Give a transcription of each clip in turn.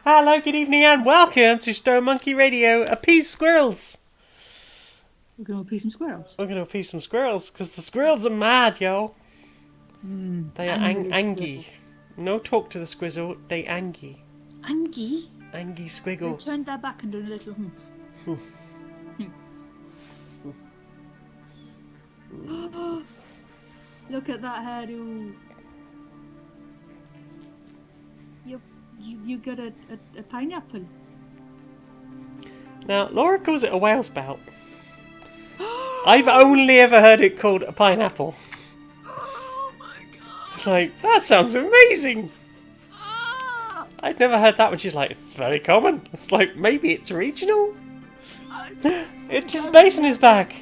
Hello, good evening, and welcome to Stone Monkey Radio. Appease Squirrels. We're going to appease some squirrels. We're going to appease some squirrels, because the squirrels are mad, yo. They are angy. No talk to the squizzle, they angy. Angy? Angy They squiggle. turned their back and done a little humph. Look at that hairdo. You got a pineapple. Now, Laura calls it a whale spout. I've only ever heard it called a pineapple. Oh my god! It's like, that sounds amazing. Ah! I'd never heard that one. She's like, it's very common. It's like, maybe it's regional. It's just based on his back.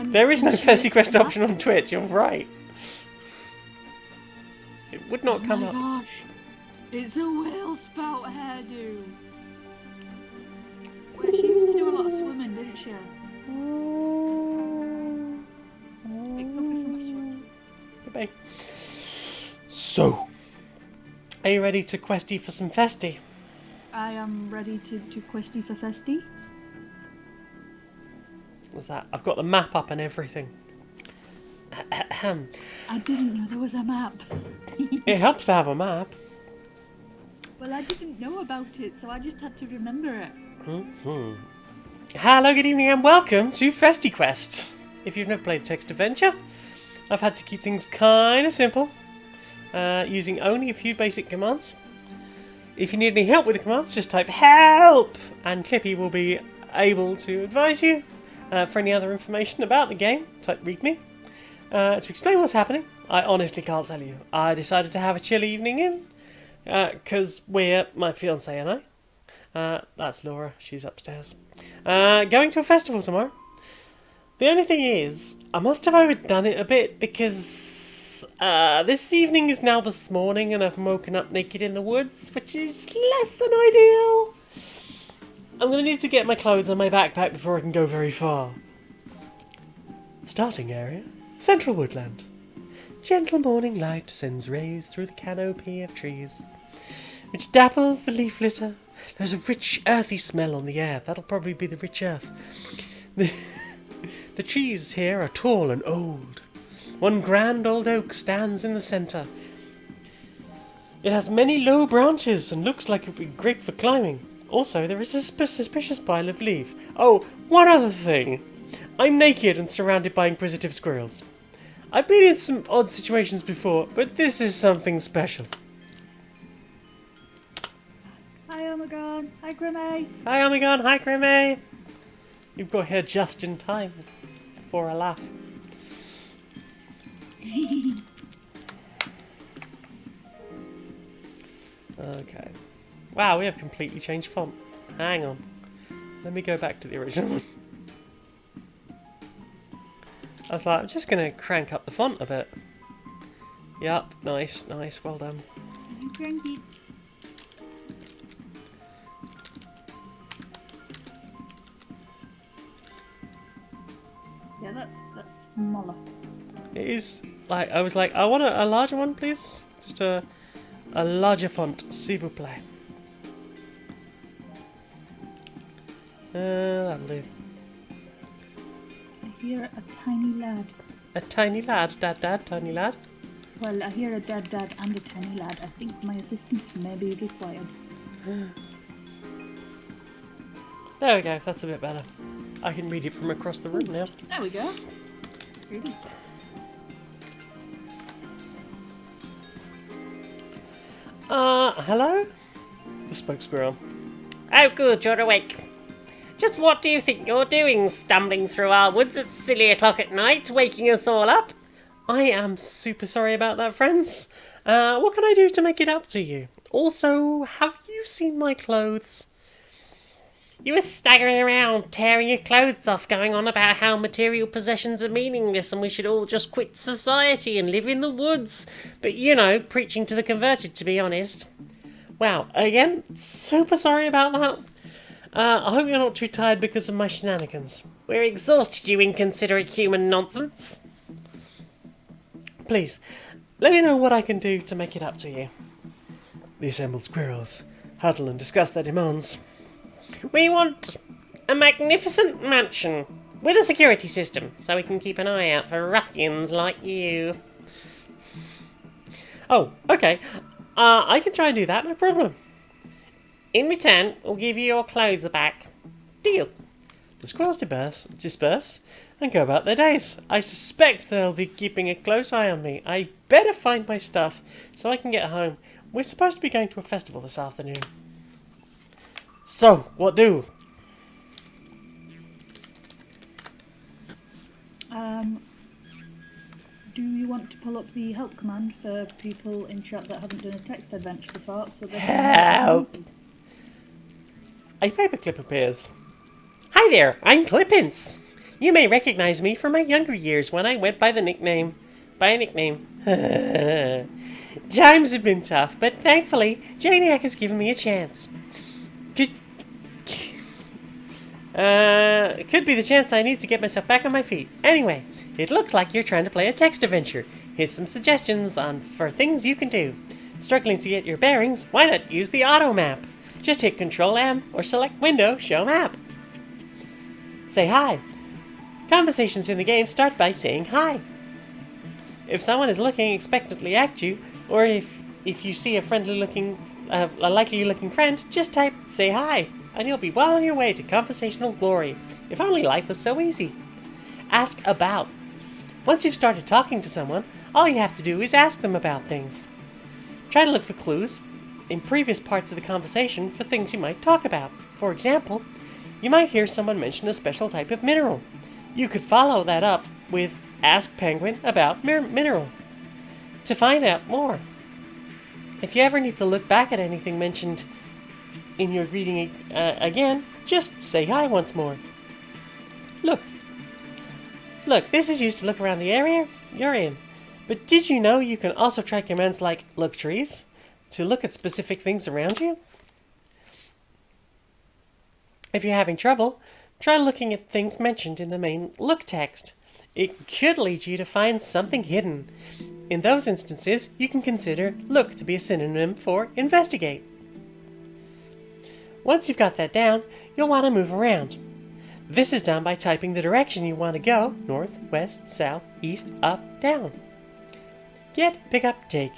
There is no Festi Quest option on Twitch, you're right. It would not come up. Gosh. It's a whale spout hairdo. Well, she used to do a lot of swimming, didn't she? Picked up it from a swim. Goodbye. So, are you ready to questy for some Festi? I am ready to questy for Festi. What's that? I've got the map up and everything. I didn't know there was a map. It helps to have a map. Well, I didn't know about it, so I just had to remember it. Hello, good evening, and welcome to Festi Quest. If you've never played a text adventure, I've had to keep things kind of simple, using only a few basic commands. If you need any help with the commands, just type HELP, and Clippy will be able to advise you. For any other information about the game, type README. To explain what's happening, I honestly can't tell you. I decided to have a chill evening in, because we're, my fiancée and I, that's Laura, she's upstairs, going to a festival tomorrow. The only thing is, I must have overdone it a bit, because this evening is now this morning and I've woken up naked in the woods, which is less than ideal. I'm going to need to get my clothes and my backpack before I can go very far. Starting area, central woodland. Gentle morning light sends rays through the canopy of trees, which dapples the leaf litter. There's a rich earthy smell on the air. That'll probably be the rich earth. The trees here are tall and old. One grand old oak stands in the centre. It has many low branches and looks like it would be great for climbing. Also, there is a suspicious pile of leaf. Oh, one other thing. I'm naked and surrounded by inquisitive squirrels. I've been in some odd situations before, but this is something special. Hi, Omegon. Hi, Grimme. Hi, Omegon. Hi, Grimme. You've got here just in time for a laugh. Okay. Wow, we have completely changed font. Hang on. Let me go back to the original one. I was like, I'm just going to crank up the font a bit. Yup, nice, well done. You cranky. Yeah, that's smaller. It is, like, I was like, I want a larger one, please. Just a larger font, s'il vous plaît. That'll do. I hear a tiny lad. A tiny lad, dad, tiny lad. Well, I hear a dad, and a tiny lad. I think my assistance may be required. There we go, that's a bit better. I can read it from across the room now. There we go. Really? Hello? The spoke squirrel. Oh good, you're awake. Just what do you think you're doing, stumbling through our woods at silly o'clock at night, waking us all up? I am super sorry about that, friends. What can I do to make it up to you? Also, have you seen my clothes? You were staggering around, tearing your clothes off, going on about how material possessions are meaningless and we should all just quit society and live in the woods. But, you know, preaching to the converted, to be honest. Wow, again, super sorry about that. I hope you're not too tired because of my shenanigans. We're exhausted, you inconsiderate human nonsense. Please, let me know what I can do to make it up to you. The assembled squirrels huddle and discuss their demands. We want a magnificent mansion with a security system so we can keep an eye out for ruffians like you. Oh, okay. I can try and do that, no problem. In return, we'll give you your clothes back. Deal. The squirrels disperse and go about their days. I suspect they'll be keeping a close eye on me. I better find my stuff so I can get home. We're supposed to be going to a festival this afternoon. So, what do? Do you want to pull up the help command for people in chat that haven't done a text adventure before? So they Help! A paperclip appears. Hi there, I'm Clippins. You may recognize me from my younger years when I went by a nickname. Times have been tough, but thankfully, Janiac has given me a chance. Could be the chance I need to get myself back on my feet. Anyway, it looks like you're trying to play a text adventure. Here's some suggestions for things you can do. Struggling to get your bearings? Why not use the auto map? Just hit Control M or select Window, Show Map. Say hi. Conversations in the game start by saying hi. If someone is looking expectantly at you, or if you see a likely looking friend, just type say hi, and you'll be well on your way to conversational glory. If only life was so easy. Ask about. Once you've started talking to someone, all you have to do is ask them about things. Try to look for clues in previous parts of the conversation for things you might talk about. For example, you might hear someone mention a special type of mineral. You could follow that up with Ask Penguin about mineral to find out more. If you ever need to look back at anything mentioned in your reading again, just say hi once more. Look, this is used to look around the area you're in. But did you know you can also try commands like look trees to look at specific things around you? If you're having trouble, try looking at things mentioned in the main look text. It could lead you to find something hidden. In those instances, you can consider look to be a synonym for investigate. Once you've got that down, you'll want to move around. This is done by typing the direction you want to go: north, west, south, east, up, down. Get, pick up, take.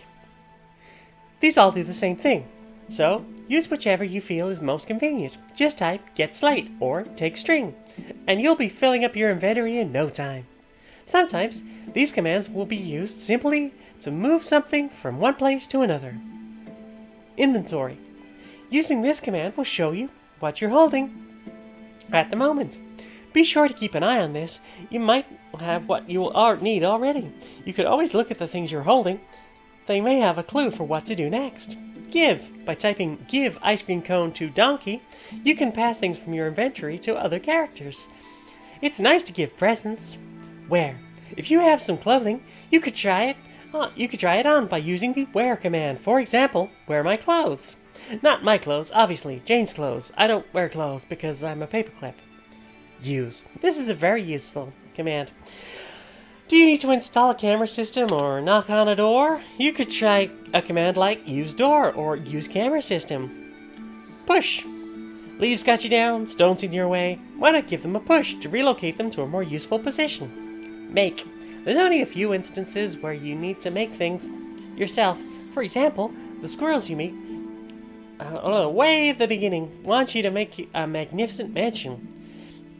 These all do the same thing, so use whichever you feel is most convenient. Just type get slate or take string, and you'll be filling up your inventory in no time. Sometimes these commands will be used simply to move something from one place to another. Inventory. Using this command will show you what you're holding at the moment. Be sure to keep an eye on this. You might have what you need already. You could always look at the things you're holding. They may have a clue for what to do next. Give. By typing give ice cream cone to donkey, you can pass things from your inventory to other characters. It's nice to give presents. Wear. If you have some clothing, you could try it on by using the wear command. For example, wear my clothes. Not my clothes, obviously, Jane's clothes. I don't wear clothes because I'm a paperclip. Use. This is a very useful command. Do you need to install a camera system or knock on a door? You could try a command like use door or use camera system. Push. Leaves got you down, stones in your way. Why not give them a push to relocate them to a more useful position? Make. There's only a few instances where you need to make things yourself. For example, the squirrels you meet way at the beginning want you to make a magnificent mansion.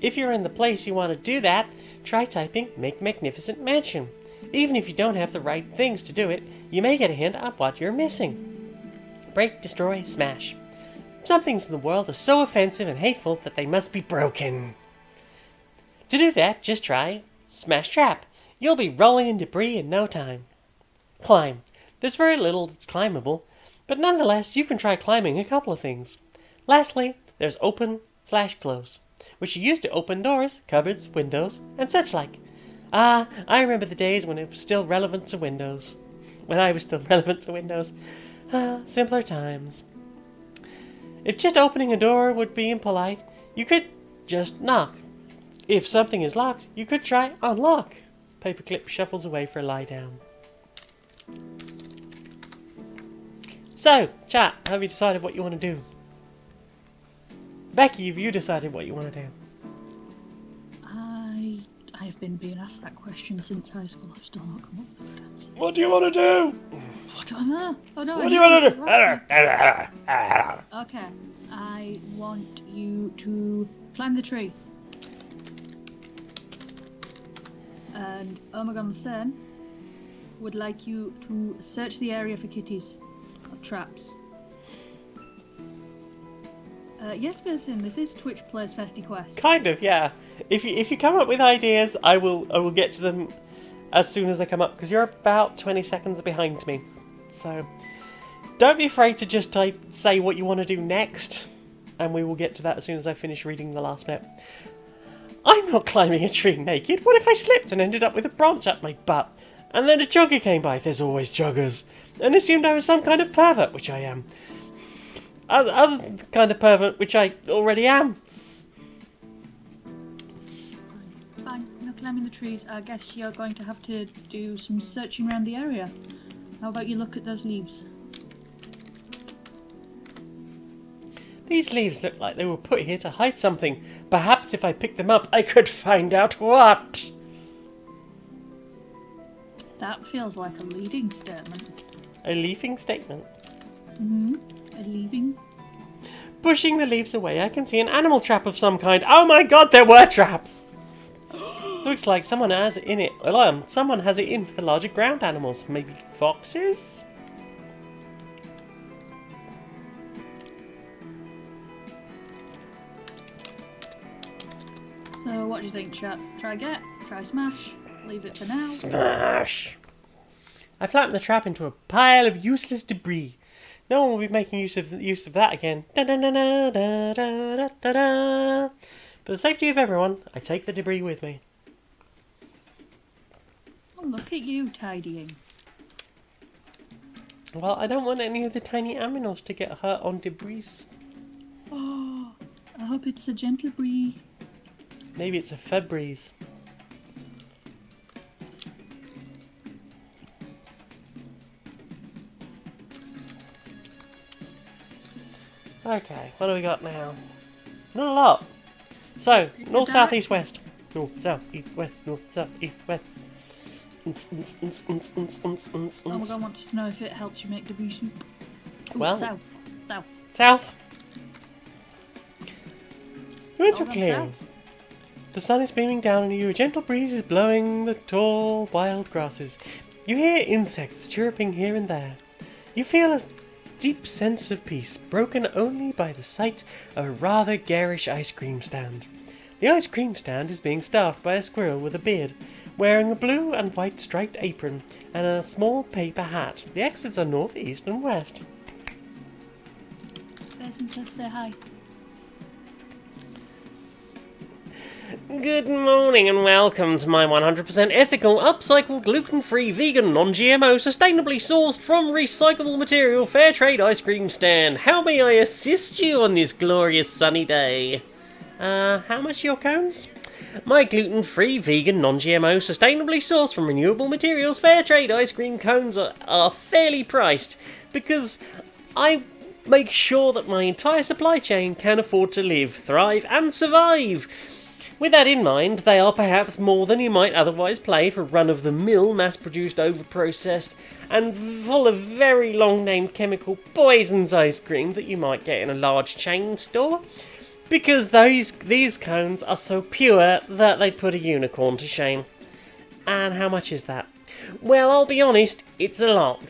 If you're in the place you want to do that, try typing make magnificent mansion. Even if you don't have the right things to do it, you may get a hint on what you're missing. Break, destroy, smash. Some things in the world are so offensive and hateful that they must be broken. To do that, just try smash trap. You'll be rolling in debris in no time. Climb. There's very little that's climbable, but nonetheless, you can try climbing a couple of things. Lastly, there's open/close, which you use to open doors, cupboards, windows, and such like. I remember the days when it was still relevant to Windows. When I was still relevant to Windows. Simpler times. If just opening a door would be impolite, you could just knock. If something is locked, you could try unlock. Paperclip shuffles away for a lie down. So, chat, have you decided what you want to do? Becky, have you decided what you want to do? I've been being asked that question since high school. I've still not come up with a good answer. What do you want to do? I don't know. Oh, no, What do you want to do? Okay, I want you to climb the tree. And Omegon the Sen would like you to search the area for kitties or traps. Yes, person, this is Twitch Plays Festi Quest. Kind of, yeah. If you come up with ideas, I will get to them as soon as they come up, because you're about 20 seconds behind me. So don't be afraid to just say what you want to do next, and we will get to that as soon as I finish reading the last bit. I'm not climbing a tree naked. What if I slipped and ended up with a branch up my butt? And then a jogger came by, there's always joggers, and assumed I was some kind of pervert, which I am. Other kind of pervert, which I already am. Fine, no climbing the trees. I guess you're going to have to do some searching around the area. How about you look at those leaves? These leaves look like they were put here to hide something. Perhaps if I picked them up, I could find out what. That feels like a leading statement. A leafing statement. A leaving. Pushing the leaves away, I can see an animal trap of some kind. Oh my god, there were traps! Looks like someone has it in it. Someone has it in for the larger ground animals. Maybe foxes? So what do you think, chat? Try get? Try smash? Leave it for now? Smash! I flattened the trap into a pile of useless debris. No one will be making use of that again. Da -da -da -da -da -da -da -da. For the safety of everyone, I take the debris with me. Oh, look at you tidying. Well, I don't want any of the tiny aminals to get hurt on debris. Oh, I hope it's a gentle breeze. Maybe it's a Febreze. Okay, what do we got now? Not a lot. So, north, south, east, west. North, south, east, west. North, south, east, west. Oh my god, I wanted to know if it helps you make debris soup. Ooh, Well, south. South. You're into Well, a clearing. south. The sun is beaming down on you, a gentle breeze is blowing the tall, wild grasses. You hear insects chirping here and there. You feel a deep sense of peace, broken only by the sight of a rather garish ice cream stand. The ice cream stand is being staffed by a squirrel with a beard, wearing a blue and white striped apron and a small paper hat. The exits are north, east and west. Person says say hi. Good morning and welcome to my 100% ethical, upcycled, gluten-free, vegan, non-GMO, sustainably sourced from recyclable material fair trade ice cream stand. How may I assist you on this glorious sunny day? How much are your cones? My gluten-free, vegan, non-GMO, sustainably sourced from renewable materials fair trade ice cream cones are fairly priced because I make sure that my entire supply chain can afford to live, thrive and survive. With that in mind, they are perhaps more than you might otherwise pay for run-of-the-mill, mass-produced, over-processed, and full of very long-named chemical poisons ice cream that you might get in a large chain store. Because these cones are so pure that they put a unicorn to shame. And how much is that? Well, I'll be honest, it's a lot.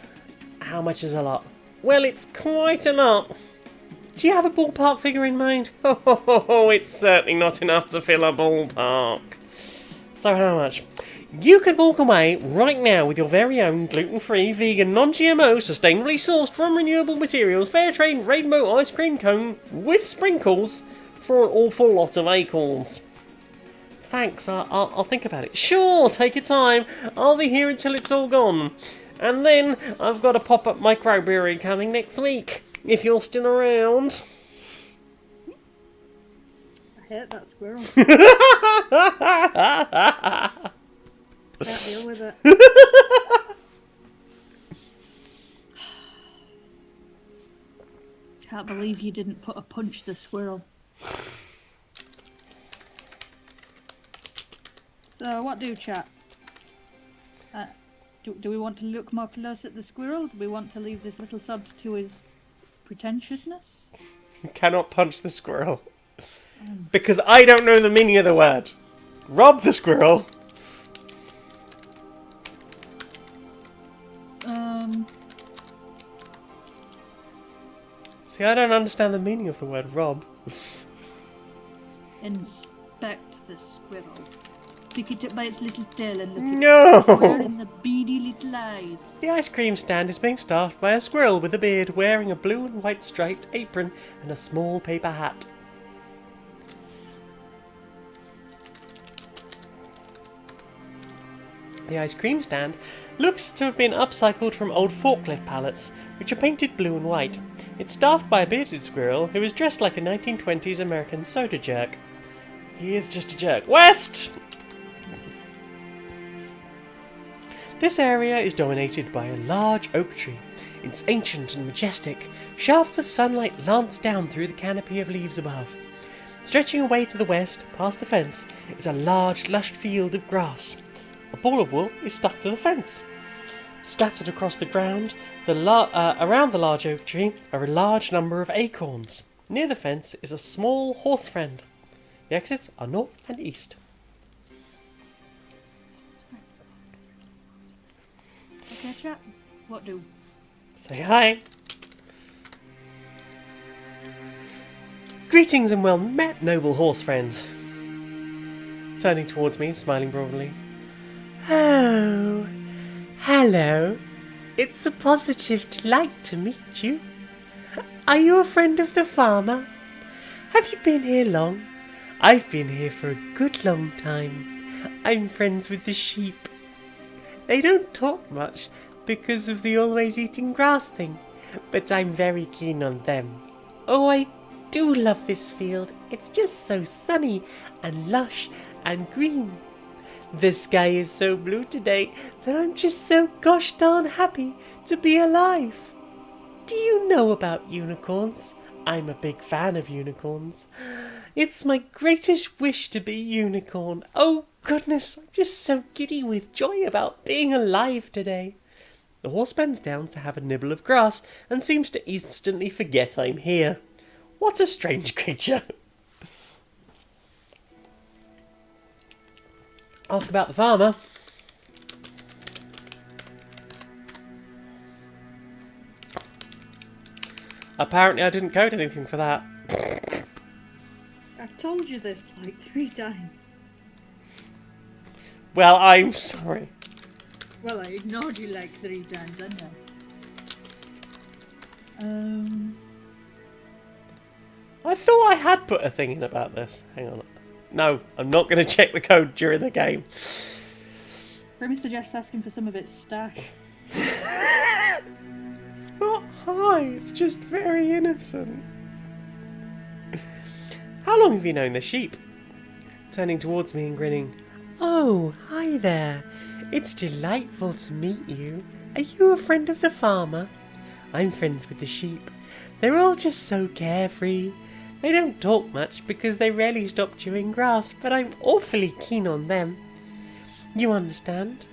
How much is a lot? Well, it's quite a lot. Do you have a ballpark figure in mind? Oh, it's certainly not enough to fill a ballpark. So how much? You can walk away right now with your very own gluten-free, vegan, non-GMO, sustainably sourced from renewable materials, fair trade rainbow ice cream cone with sprinkles for an awful lot of acorns. Thanks, I'll think about it. Sure, take your time. I'll be here until it's all gone. And then I've got a pop-up microbrewery coming next week. If you're still around. I hate that squirrel. Can't deal with it. Can't believe you didn't put a punch the squirrel. So, what do, chat? Do we want to look more close at the squirrel? Do we want to leave this little sod to his pretentiousness? You cannot punch the squirrel. Because I don't know the meaning of the word. Rob the squirrel. See, I don't understand the meaning of the word rob. Inspect the squirrel. Pick it up by its little tail and look No! at square in the beady little eyes. The ice cream stand is being staffed by a squirrel with a beard wearing a blue and white striped apron and a small paper hat. The ice cream stand looks to have been upcycled from old forklift pallets, which are painted blue and white. It's staffed by a bearded squirrel who is dressed like a 1920s American soda jerk. He is just a jerk. West! This area is dominated by a large oak tree. It's ancient and majestic. Shafts of sunlight lance down through the canopy of leaves above. Stretching away to the west, past the fence, is a large, lush field of grass. A ball of wool is stuck to the fence. Scattered across the ground, around the large oak tree, are a large number of acorns. Near the fence is a small horse friend. The exits are north and east. Okay, chat. What do? Say hi. Greetings and well met, noble horse friend. Turning towards me, smiling broadly. Oh, hello. It's a positive delight to meet you. Are you a friend of the farmer? Have you been here long? I've been here for a good long time. I'm friends with the sheep. They don't talk much because of the always eating grass thing, but I'm very keen on them. Oh, I do love this field. It's just so sunny and lush and green. The sky is so blue today that I'm just so gosh darn happy to be alive. Do you know about unicorns? I'm a big fan of unicorns. It's my greatest wish to be unicorn. Oh goodness, I'm just so giddy with joy about being alive today. The horse bends down to have a nibble of grass and seems to instantly forget I'm here. What a strange creature. Ask about the farmer. Apparently I didn't code anything for that. I've told you this like 3 times. Well, I'm sorry. Well, I ignored you like 3 times, I know. I thought I had put a thing in about this. Hang on. No, I'm not going to check the code during the game. Grimmy suggests asking for some of its stash. It's not high, it's just very innocent. How long have you known the sheep? Turning towards me and grinning. Oh, hi there. It's delightful to meet you. Are you a friend of the farmer? I'm friends with the sheep. They're all just so carefree. They don't talk much because they rarely stop chewing grass, but I'm awfully keen on them. You understand?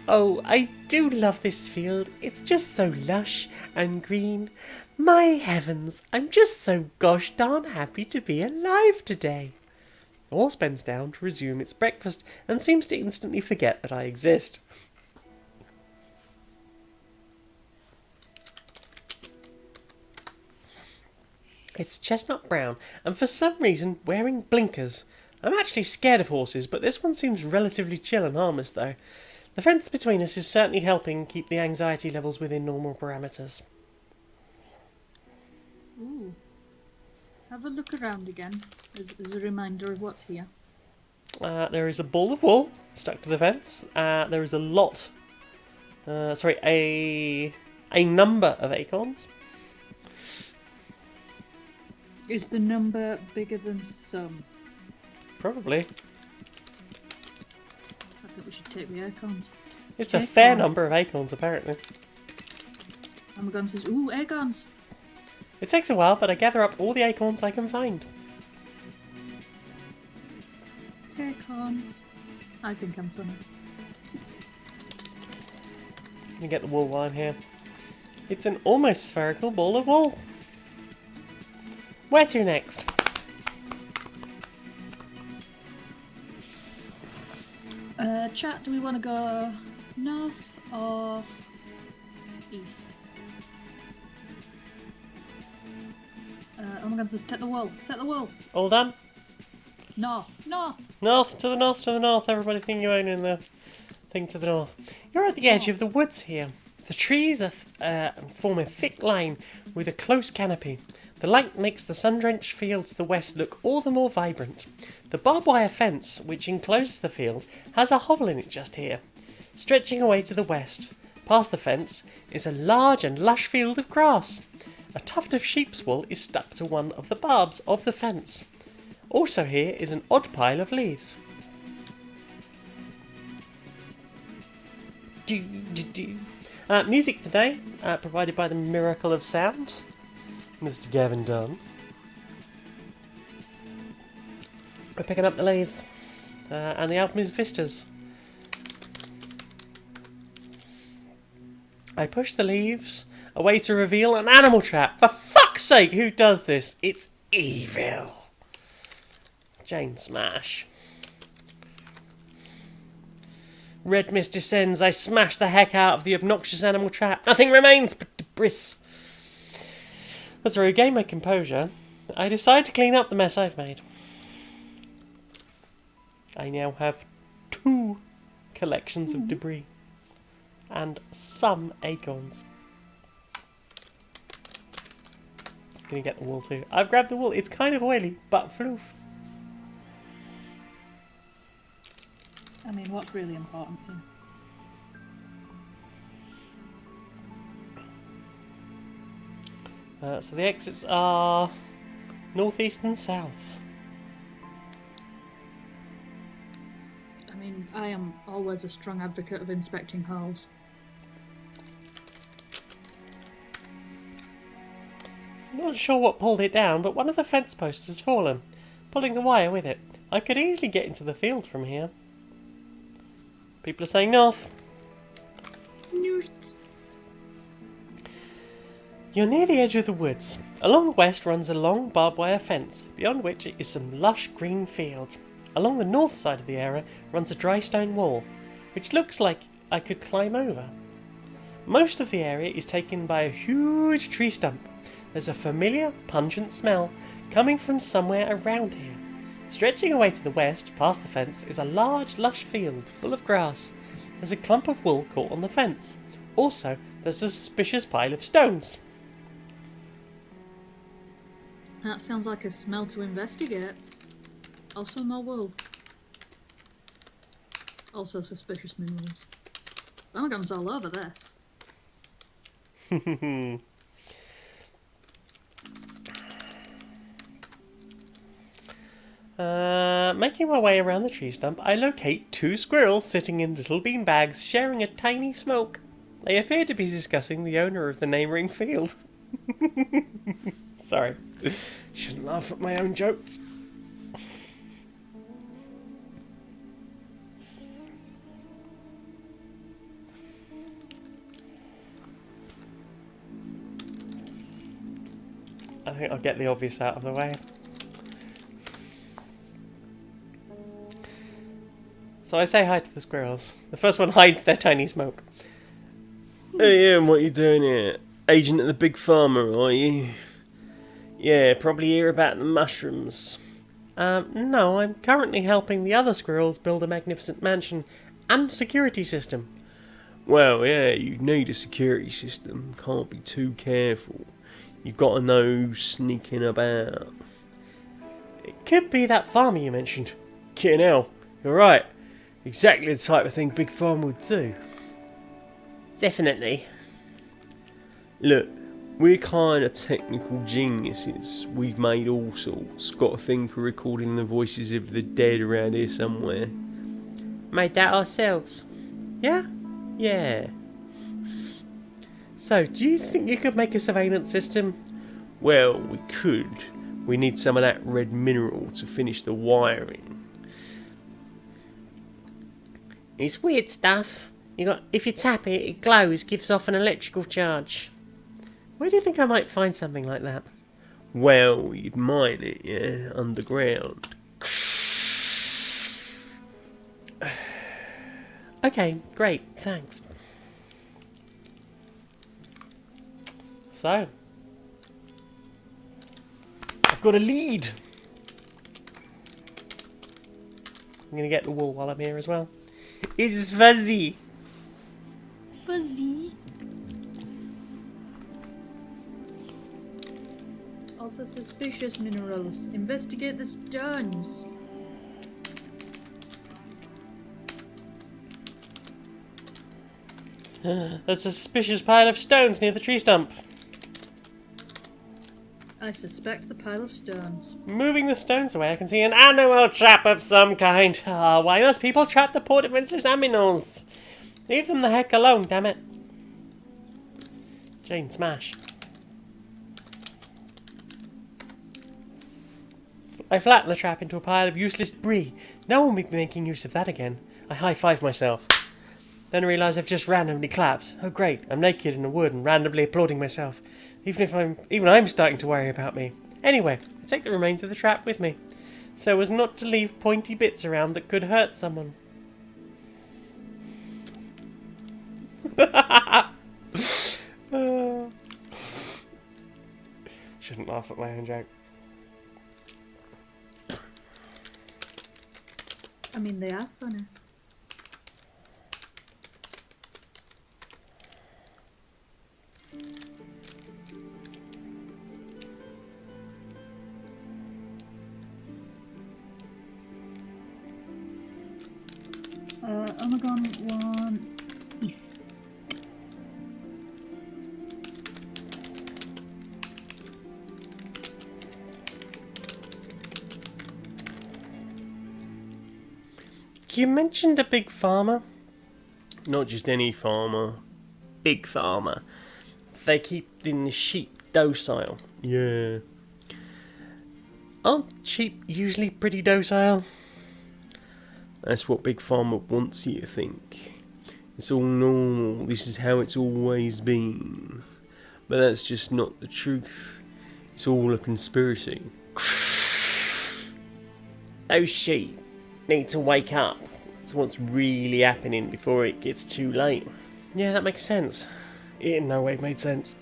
Oh, I do love this field. It's just so lush and green. My heavens, I'm just so gosh darn happy to be alive today. The horse bends down to resume its breakfast and seems to instantly forget that I exist. It's chestnut brown and for some reason wearing blinkers. I'm actually scared of horses, but this one seems relatively chill and harmless though. The fence between us is certainly helping keep the anxiety levels within normal parameters. Ooh. Have a look around again, as a reminder of what's here. There is a ball of wool stuck to the fence. There is a lot. A number of acorns. Is the number bigger than some? Probably. I think we should take the acorns. It's a fair number of acorns, apparently. Amagon says, ooh, acorns! It takes a while, but I gather up all the acorns I can find. Acorns. I think I'm funny. Let me get the wool while I'm here. It's an almost spherical ball of wool. Where to next? Chat, do we want to go north or east? Oh my god, let's take the wool. Take the wool. All done? North. North. North, to the north, to the north. Everybody think you're owning the thing to the north. You're at the edge of the woods here. The trees form a thick line with a close canopy. The light makes the sun-drenched fields to the west look all the more vibrant. The barbed wire fence, which encloses the field, has a hovel in it just here. Stretching away to the west, past the fence, is a large and lush field of grass. A tuft of sheep's wool is stuck to one of the barbs of the fence. Also here is an odd pile of leaves. Music today, provided by the Miracle of Sound, Mr. Gavin Dunn. We're picking up the leaves, and the album is Vistas. I push the leaves away to reveal an animal trap. For fuck's sake, who does this? It's evil. Jane Smash. Red mist descends. I smash the heck out of the obnoxious animal trap. Nothing remains but debris. As I regain my composure, I decide to clean up the mess I've made. I now have 2 collections of debris and some acorns. Gonna get the wool too. I've grabbed the wool. It's kind of oily, but floof. I mean, what's really important here? So the exits are northeast and south. I mean, I am always a strong advocate of inspecting holes. Not sure what pulled it down, but one of the fence posts has fallen, pulling the wire with it. I could easily get into the field from here. People are saying north. North. You're near the edge of the woods. Along the west runs a long barbed wire fence, beyond which is some lush green fields. Along the north side of the area runs a dry stone wall, which looks like I could climb over. Most of the area is taken by a huge tree stump. There's a familiar, pungent smell coming from somewhere around here. Stretching away to the west, past the fence, is a large, lush field full of grass. There's a clump of wool caught on the fence. Also, there's a suspicious pile of stones. That sounds like a smell to investigate. Also more wool. Also suspicious minerals. Bubblegum's all over this. Making my way around the tree stump, I locate 2 squirrels sitting in little bean bags, sharing a tiny smoke. They appear to be discussing the owner of the neighbouring field. Sorry. Shouldn't laugh at my own jokes. I think I'll get the obvious out of the way. So I say hi to the squirrels. The first one hides their tiny smoke. Hey, Ian, what are you doing here? Agent of the big farmer, are you? Yeah, probably hear about the mushrooms. No, I'm currently helping the other squirrels build a magnificent mansion and security system. Well, yeah, you need a security system. Can't be too careful. You've got to know who's sneaking about. It could be that farmer you mentioned. Kidding hell, you're right. Exactly the type of thing Big Farmer would do. Definitely. Look, we're kind of technical geniuses. We've made all sorts. Got a thing for recording the voices of the dead around here somewhere. Made that ourselves. Yeah? Yeah. So, do you think you could make a surveillance system? Well, we could. We need some of that red mineral to finish the wiring. It's weird stuff. If you tap it, it glows, gives off an electrical charge. Where do you think I might find something like that? Well, you'd mine it, yeah, underground. Okay, great, thanks. So, I've got a lead. I'm going to get the wool while I'm here as well. It's fuzzy. Fuzzy. Also suspicious minerals. Investigate the stones. There's a suspicious pile of stones near the tree stump. I suspect the pile of stones. Moving the stones away, I can see an animal trap of some kind. Ah, why must people trap the poor defenseless animals? Leave them the heck alone, damn it. Jane, smash. I flatten the trap into a pile of useless debris. No one will be making use of that again. I high-five myself. Then I realise I've just randomly clapped. Oh great, I'm naked in the wood and randomly applauding myself. Even I'm starting to worry about me. Anyway, I take the remains of the trap with me, so as not to leave pointy bits around that could hurt someone. Shouldn't laugh at my own joke. I mean, they are funny. Omegon wants east. You mentioned a big farmer. Not just any farmer. Big farmer. They keep the sheep docile. Yeah. Aren't sheep usually pretty docile? That's what Big Pharma wants you to think. It's all normal, this is how it's always been. But that's just not the truth. It's all a conspiracy. Those sheep need to wake up to what's really happening before it gets too late. Yeah, that makes sense. It in no way made sense.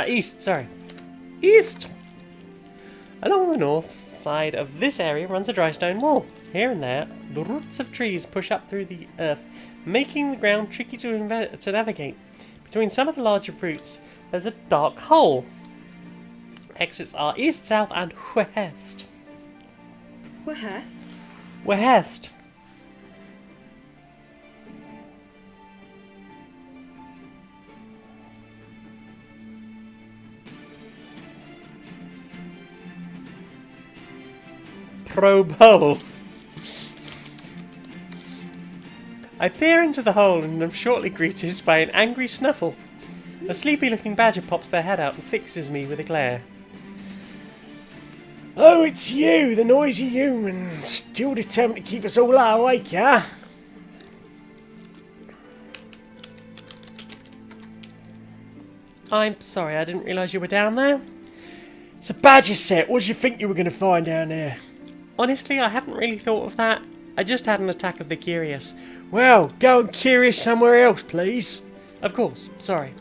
East, sorry. East! Along the north side of this area runs a dry stone wall. Here and there, the roots of trees push up through the earth, making the ground tricky to navigate. Between some of the larger roots, there's a dark hole. Exits are east, south, and west. West? West. Probe hole. I peer into the hole and am shortly greeted by an angry snuffle. A sleepy-looking badger pops their head out and fixes me with a glare. Oh, it's you, the noisy human. Still determined to keep us all awake, yeah? I'm sorry, I didn't realise you were down there. It's a badger set. What did you think you were going to find down there? Honestly, I hadn't really thought of that. I just had an attack of the curious. Well, go and curious somewhere else, please. Of course, sorry.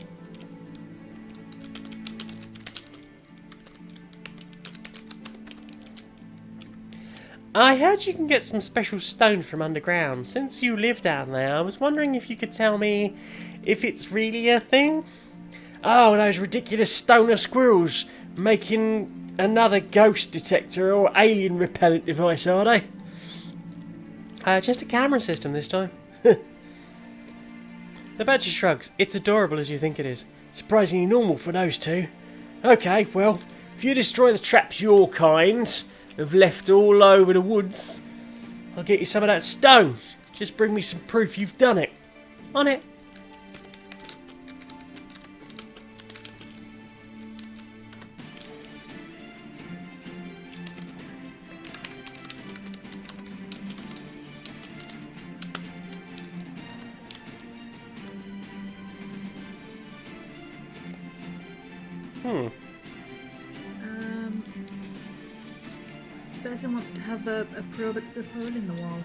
I heard you can get some special stone from underground. Since you live down there, I was wondering if you could tell me if it's really a thing? Oh, those ridiculous stoner squirrels making another ghost detector or alien repellent device, are they? Just a camera system this time. The badger shrugs. It's adorable as you think it is. Surprisingly normal for those two. Okay, well, if you destroy the traps your kind have left all over the woods, I'll get you some of that stone. Just bring me some proof you've done it. On it. Person wants to have a probe at the hole in the wall.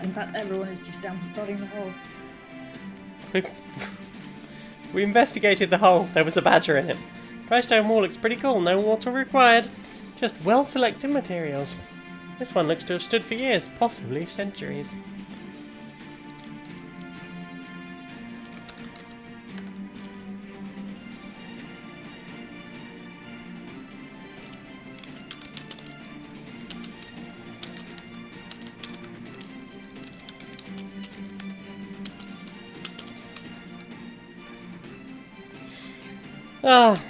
In fact, everyone is just down prodding the hole. We investigated the hole. There was a badger in it. Dry stone wall looks pretty cool. No water required. Just well-selected materials. This one looks to have stood for years, possibly centuries. Ah.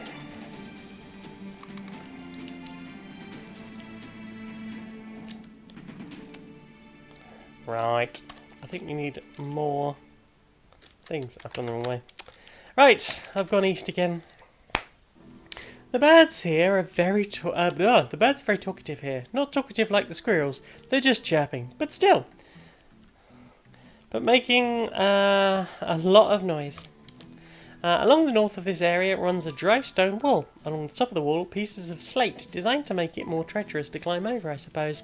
Right. I think we need more things. I've gone the wrong way. Right. I've gone east again. The birds here are very the birds are very talkative here. Not talkative like the squirrels. They're just chirping. But still. But making a lot of noise. Along the north of this area runs a dry stone wall. Along the top of the wall, pieces of slate, designed to make it more treacherous to climb over, I suppose.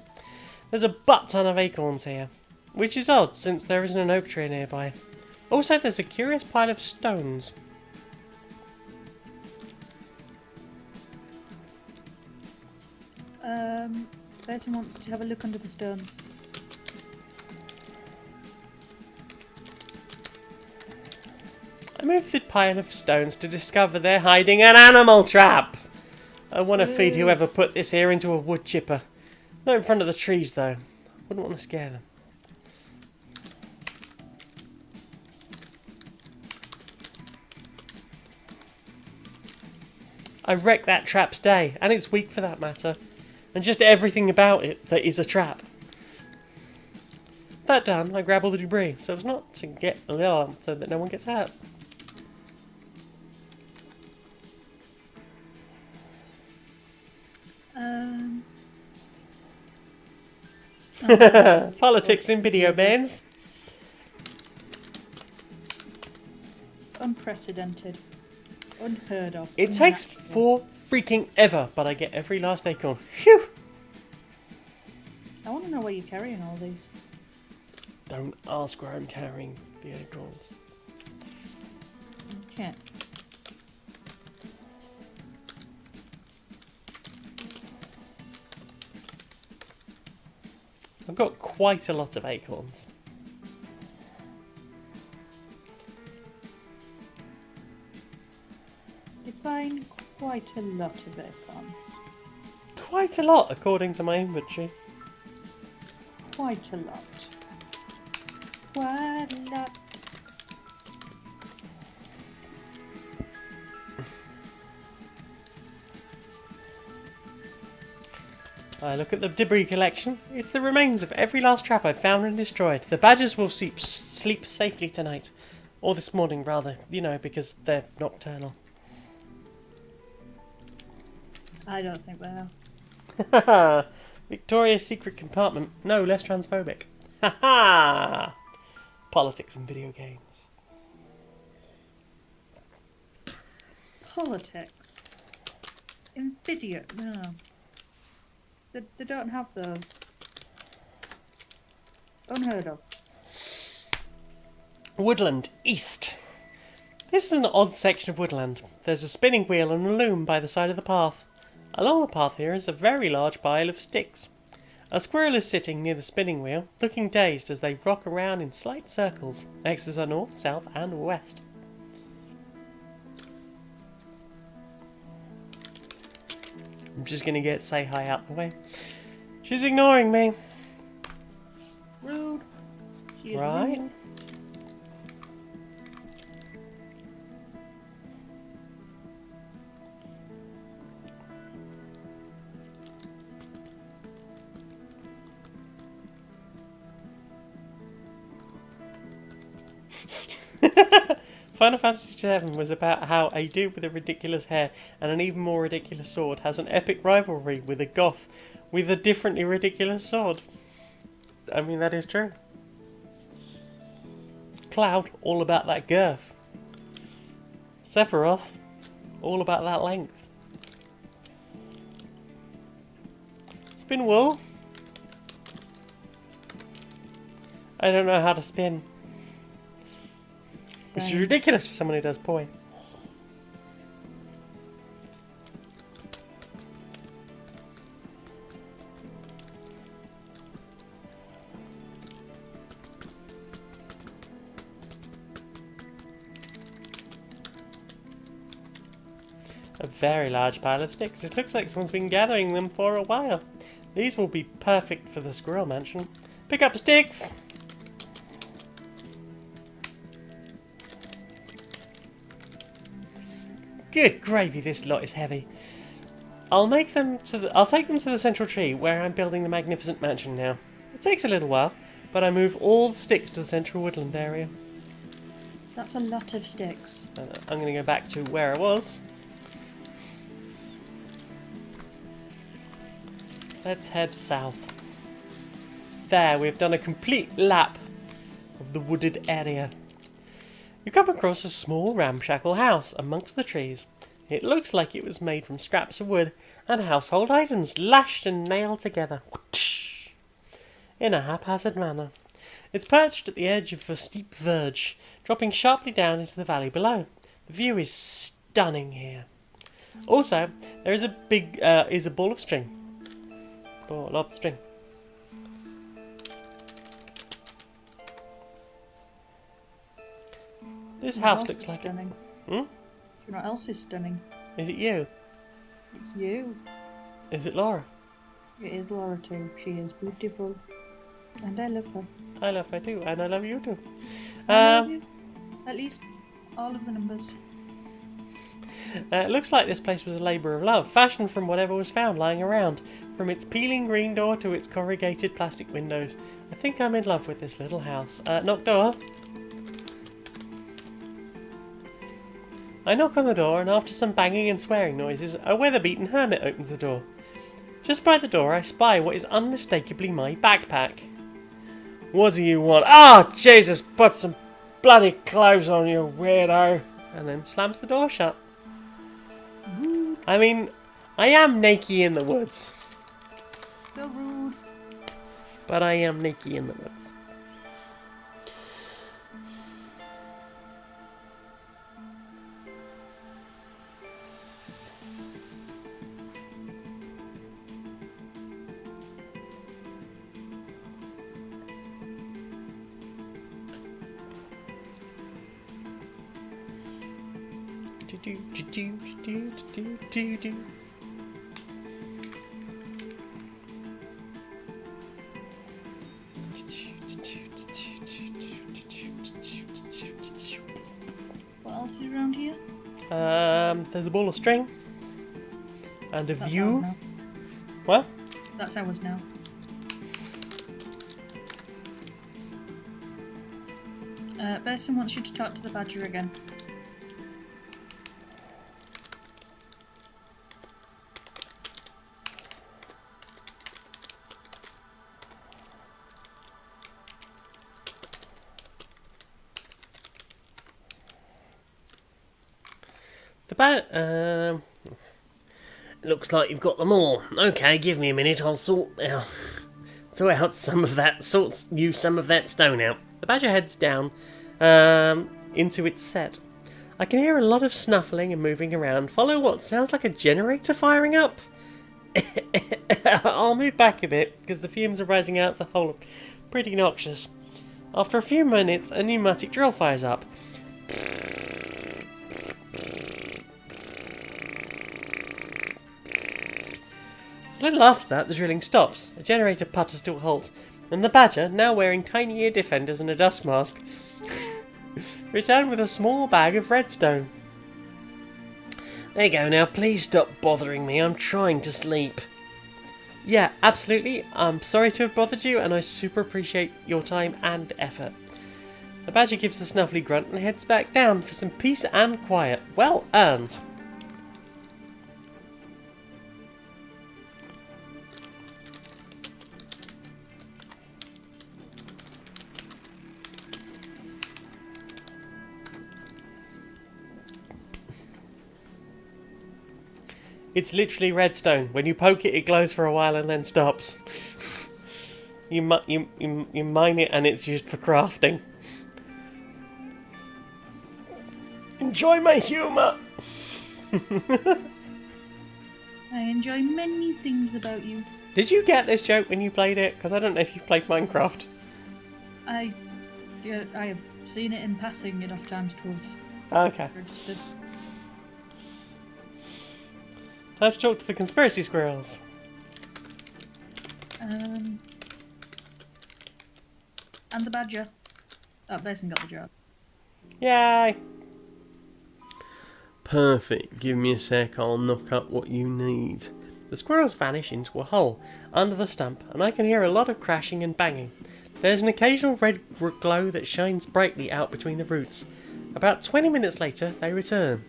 There's a butt ton of acorns here, which is odd since there isn't an oak tree nearby. Also, there's a curious pile of stones. Person wants to have a look under the stones. I moved the pile of stones to discover they're hiding an animal trap. I want to feed whoever put this here into a wood chipper. Not in front of the trees, though. Wouldn't want to scare them. I wrecked that trap's day, and its week for that matter. And just everything about it that is a trap. That done, I grab all the debris, so as not to get so that no one gets hurt. Politics in video games. Unprecedented. Unheard of. It takes 4 freaking ever, but I get every last acorn. Phew! I want to know where you're carrying all these. Don't ask where I'm carrying the acorns. Okay. I've got quite a lot of acorns. Define quite a lot of acorns. Quite a lot, according to my inventory. Quite a lot. Quite a lot. I look at the debris collection. It's the remains of every last trap I've found and destroyed. The badgers will sleep safely tonight. Or this morning, rather. You know, because they're nocturnal. I don't think they are. Victoria's secret compartment. No, less transphobic. Ha ha! Politics in video games. Politics. In video? No. They don't have those. Unheard of. Woodland, east. This is an odd section of woodland. There's a spinning wheel and a loom by the side of the path. Along the path here is a very large pile of sticks. A squirrel is sitting near the spinning wheel, looking dazed as they rock around in slight circles. Exits are north, south and west. I'm just going to say hi out the way. She's ignoring me. Rude. She is Right. rude. Final Fantasy VII was about how a dude with a ridiculous hair and an even more ridiculous sword has an epic rivalry with a goth with a differently ridiculous sword. I mean, that is true. Cloud, all about that girth. Sephiroth, all about that length. Spin wool. I don't know how to spin. Which is Same. ridiculous for someone who does poi. A very large pile of sticks. It looks like someone's been gathering them for a while. These will be perfect for the squirrel mansion. Pick up sticks! Good gravy, this lot is heavy. I'll take them to the central tree where I'm building the magnificent mansion now. It takes a little while, but I move all the sticks to the central woodland area. That's a lot of sticks. I'm going to go back to where I was. Let's head south. There, we've done a complete lap of the wooded area. You come across a small ramshackle house amongst the trees. It looks like it was made from scraps of wood and household items lashed and nailed together in a haphazard manner. It's perched at the edge of a steep verge, dropping sharply down into the valley below. The view is stunning here. Also, there is a ball of string. Ball of string. This house looks like stunning. Hmm? Do you know what else is stunning? Is it you? It's you. Is it Laura? It is Laura too. She is beautiful. And I love her. I love her too, and I love you too. I love you. At least all of the numbers. It looks like this place was a labour of love, fashioned from whatever was found lying around, from its peeling green door to its corrugated plastic windows. I think I'm in love with this little house. Knock door. I knock on the door, and after some banging and swearing noises, a weather-beaten hermit opens the door. Just by the door, I spy what is unmistakably my backpack. What do you want? Ah, Jesus, put some bloody clothes on, you weirdo! And then slams the door shut. I mean, I am naked in the woods. So rude. But I am naked in the woods. What else is around here? There's a ball of string. And a That's view. ours now. What? That's ours now. Besson wants you to talk to the badger again. Looks like you've got them all. Okay, give me a minute. I'll sort out some of that stone out. The badger heads down into its set. I can hear a lot of snuffling and moving around. Follow what sounds like a generator firing up. I'll move back a bit because the fumes are rising out the hole. Pretty noxious. After a few minutes, a pneumatic drill fires up. A little after that, the drilling stops. A generator putters to a halt, and the badger, now wearing tiny ear defenders and a dust mask, returned with a small bag of redstone. There you go now. Please stop bothering me. I'm trying to sleep. Yeah, absolutely. I'm sorry to have bothered you, and I super appreciate your time and effort. The badger gives a snuffly grunt and heads back down for some peace and quiet. Well earned. It's literally redstone. When you poke it, it glows for a while and then stops. You mine it and it's used for crafting. Enjoy my humour! I enjoy many things about you. Did you get this joke when you played it? Because I don't know if you've played Minecraft. I have seen it in passing enough times to have Okay. registered. Time to talk to the conspiracy squirrels. And the badger. Oh, Basin got the job. Yay! Perfect. Give me a sec, I'll knock up what you need. The squirrels vanish into a hole under the stump, and I can hear a lot of crashing and banging. There's an occasional red glow that shines brightly out between the roots. About 20 minutes later, they return.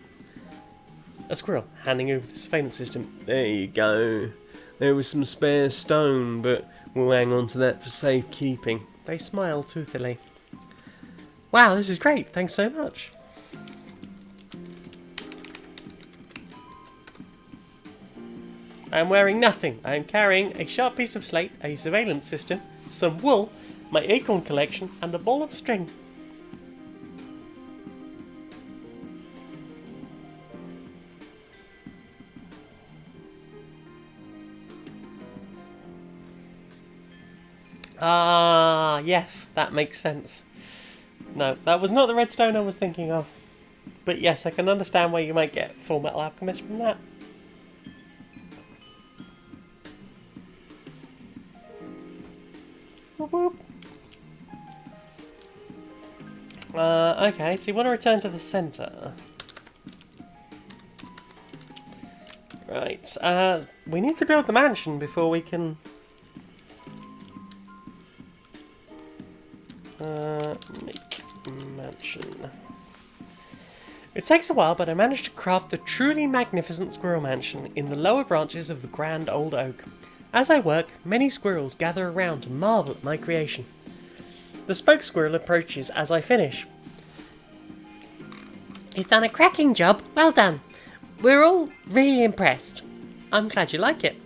A squirrel handing over the surveillance system. There you go. There was some spare stone, but we'll hang on to that for safekeeping. They smile toothily. Wow, this is great. Thanks so much. I am wearing nothing. I am carrying a sharp piece of slate, a surveillance system, some wool, my acorn collection, and a ball of string. Ah, yes, that makes sense. No, that was not the redstone I was thinking of. But yes, I can understand why you might get Full Metal Alchemist from that. Whoop whoop. Okay, so you want to return to the centre. Right, we need to build the mansion before we can... make mansion. It takes a while, but I managed to craft the truly magnificent squirrel mansion in the lower branches of the grand old oak. As I work, many squirrels gather around to marvel at my creation. The spoke squirrel approaches as I finish. You've done a cracking job. Well done. We're all really impressed. I'm glad you like it.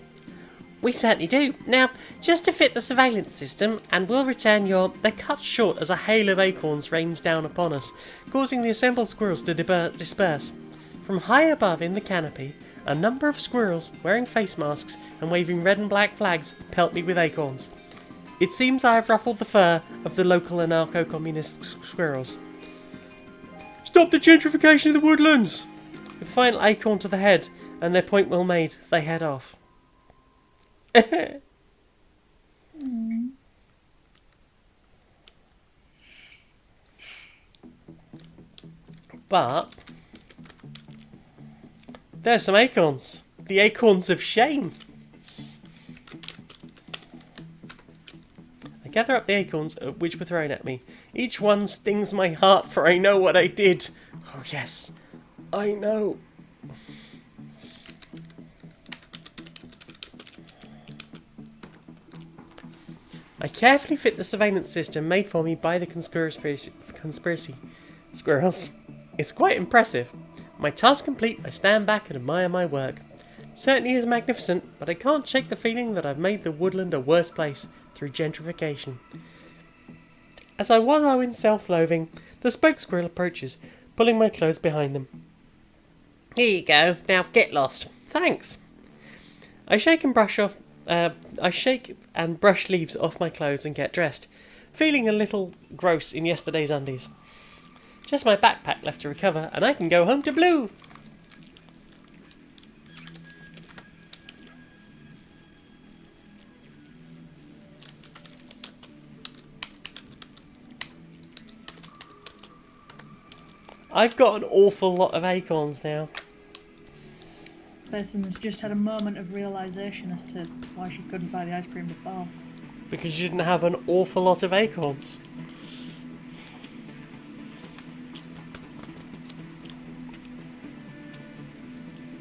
We certainly do. Now, just to fit the surveillance system, and we'll return your... They're cut short as a hail of acorns rains down upon us, causing the assembled squirrels to disperse. From high above in the canopy, a number of squirrels, wearing face masks and waving red and black flags, pelt me with acorns. It seems I have ruffled the fur of the local anarcho-communist squirrels. Stop the gentrification of the woodlands! With a final acorn to the head, and their point well made, they head off. But there's some acorns. The acorns of shame. I gather up the acorns which were thrown at me. Each one stings my heart, for I know what I did. Oh yes, I know. I carefully fit the surveillance system made for me by the conspiracy squirrels. It's quite impressive. My task complete, I stand back and admire my work. Certainly is magnificent, but I can't shake the feeling that I've made the woodland a worse place through gentrification. As I wallow in self-loathing, the spoke squirrel approaches, pulling my clothes behind them. Here you go. Now get lost. Thanks. I shake and brush leaves off my clothes and get dressed, feeling a little gross in yesterday's undies. Just my backpack left to recover, and I can go home to Blue. I've got an awful lot of acorns now. Person's just had a moment of realisation as to why she couldn't buy the ice cream before. Because you didn't have an awful lot of acorns.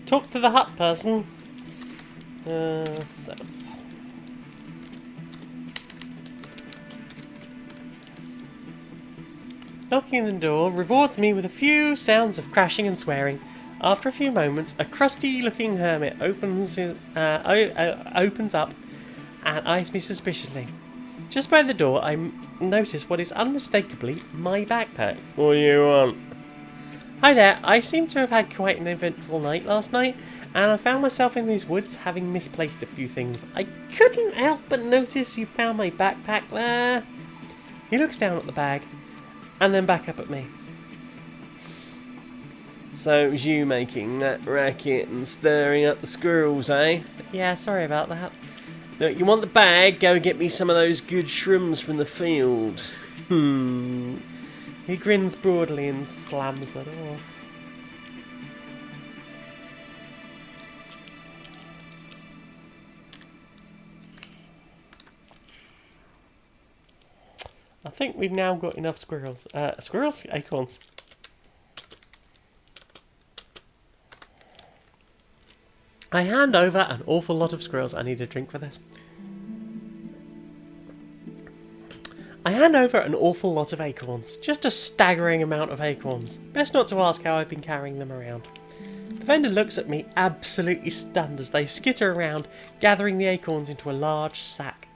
Talk to the hut person. South. Knocking on the door rewards me with a few sounds of crashing and swearing. After a few moments, a crusty-looking hermit opens up and eyes me suspiciously. Just by the door, I notice what is unmistakably my backpack. What do you want? Hi there, I seem to have had quite an eventful night last night, and I found myself in these woods having misplaced a few things. I couldn't help but notice you found my backpack there. He looks down at the bag, and then back up at me. So it was you making that racket and stirring up the squirrels, eh? Yeah, sorry about that. Look, you want the bag? Go get me some of those good shrooms from the field. He grins broadly and slams the door. I think we've now got enough squirrels. Squirrels? Acorns. I hand over an awful lot of squirrels. I need a drink for this. I hand over an awful lot of acorns. Just a staggering amount of acorns. Best not to ask how I've been carrying them around. The vendor looks at me absolutely stunned as they skitter around, gathering the acorns into a large sack.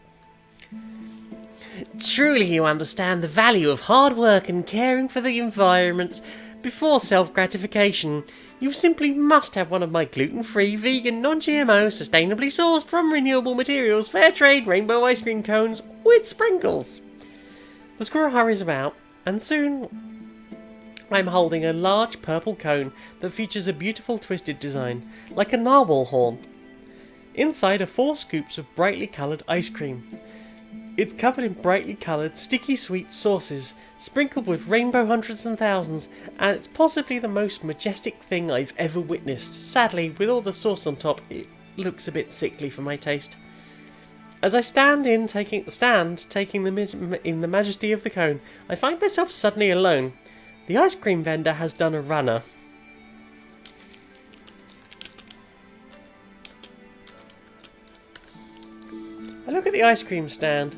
Truly you understand the value of hard work and caring for the environment before self-gratification. You simply must have one of my gluten-free, vegan, non-GMO, sustainably sourced from renewable materials, fair trade rainbow ice cream cones with sprinkles. The squirrel hurries about, and soon I'm holding a large purple cone that features a beautiful twisted design, like a narwhal horn. Inside are 4 scoops of brightly coloured ice cream. It's covered in brightly coloured, sticky sweet sauces, sprinkled with rainbow hundreds and thousands, and it's possibly the most majestic thing I've ever witnessed. Sadly, with all the sauce on top, it looks a bit sickly for my taste. As I stand in the majesty of the cone, I find myself suddenly alone. The ice cream vendor has done a runner. I look at the ice cream stand.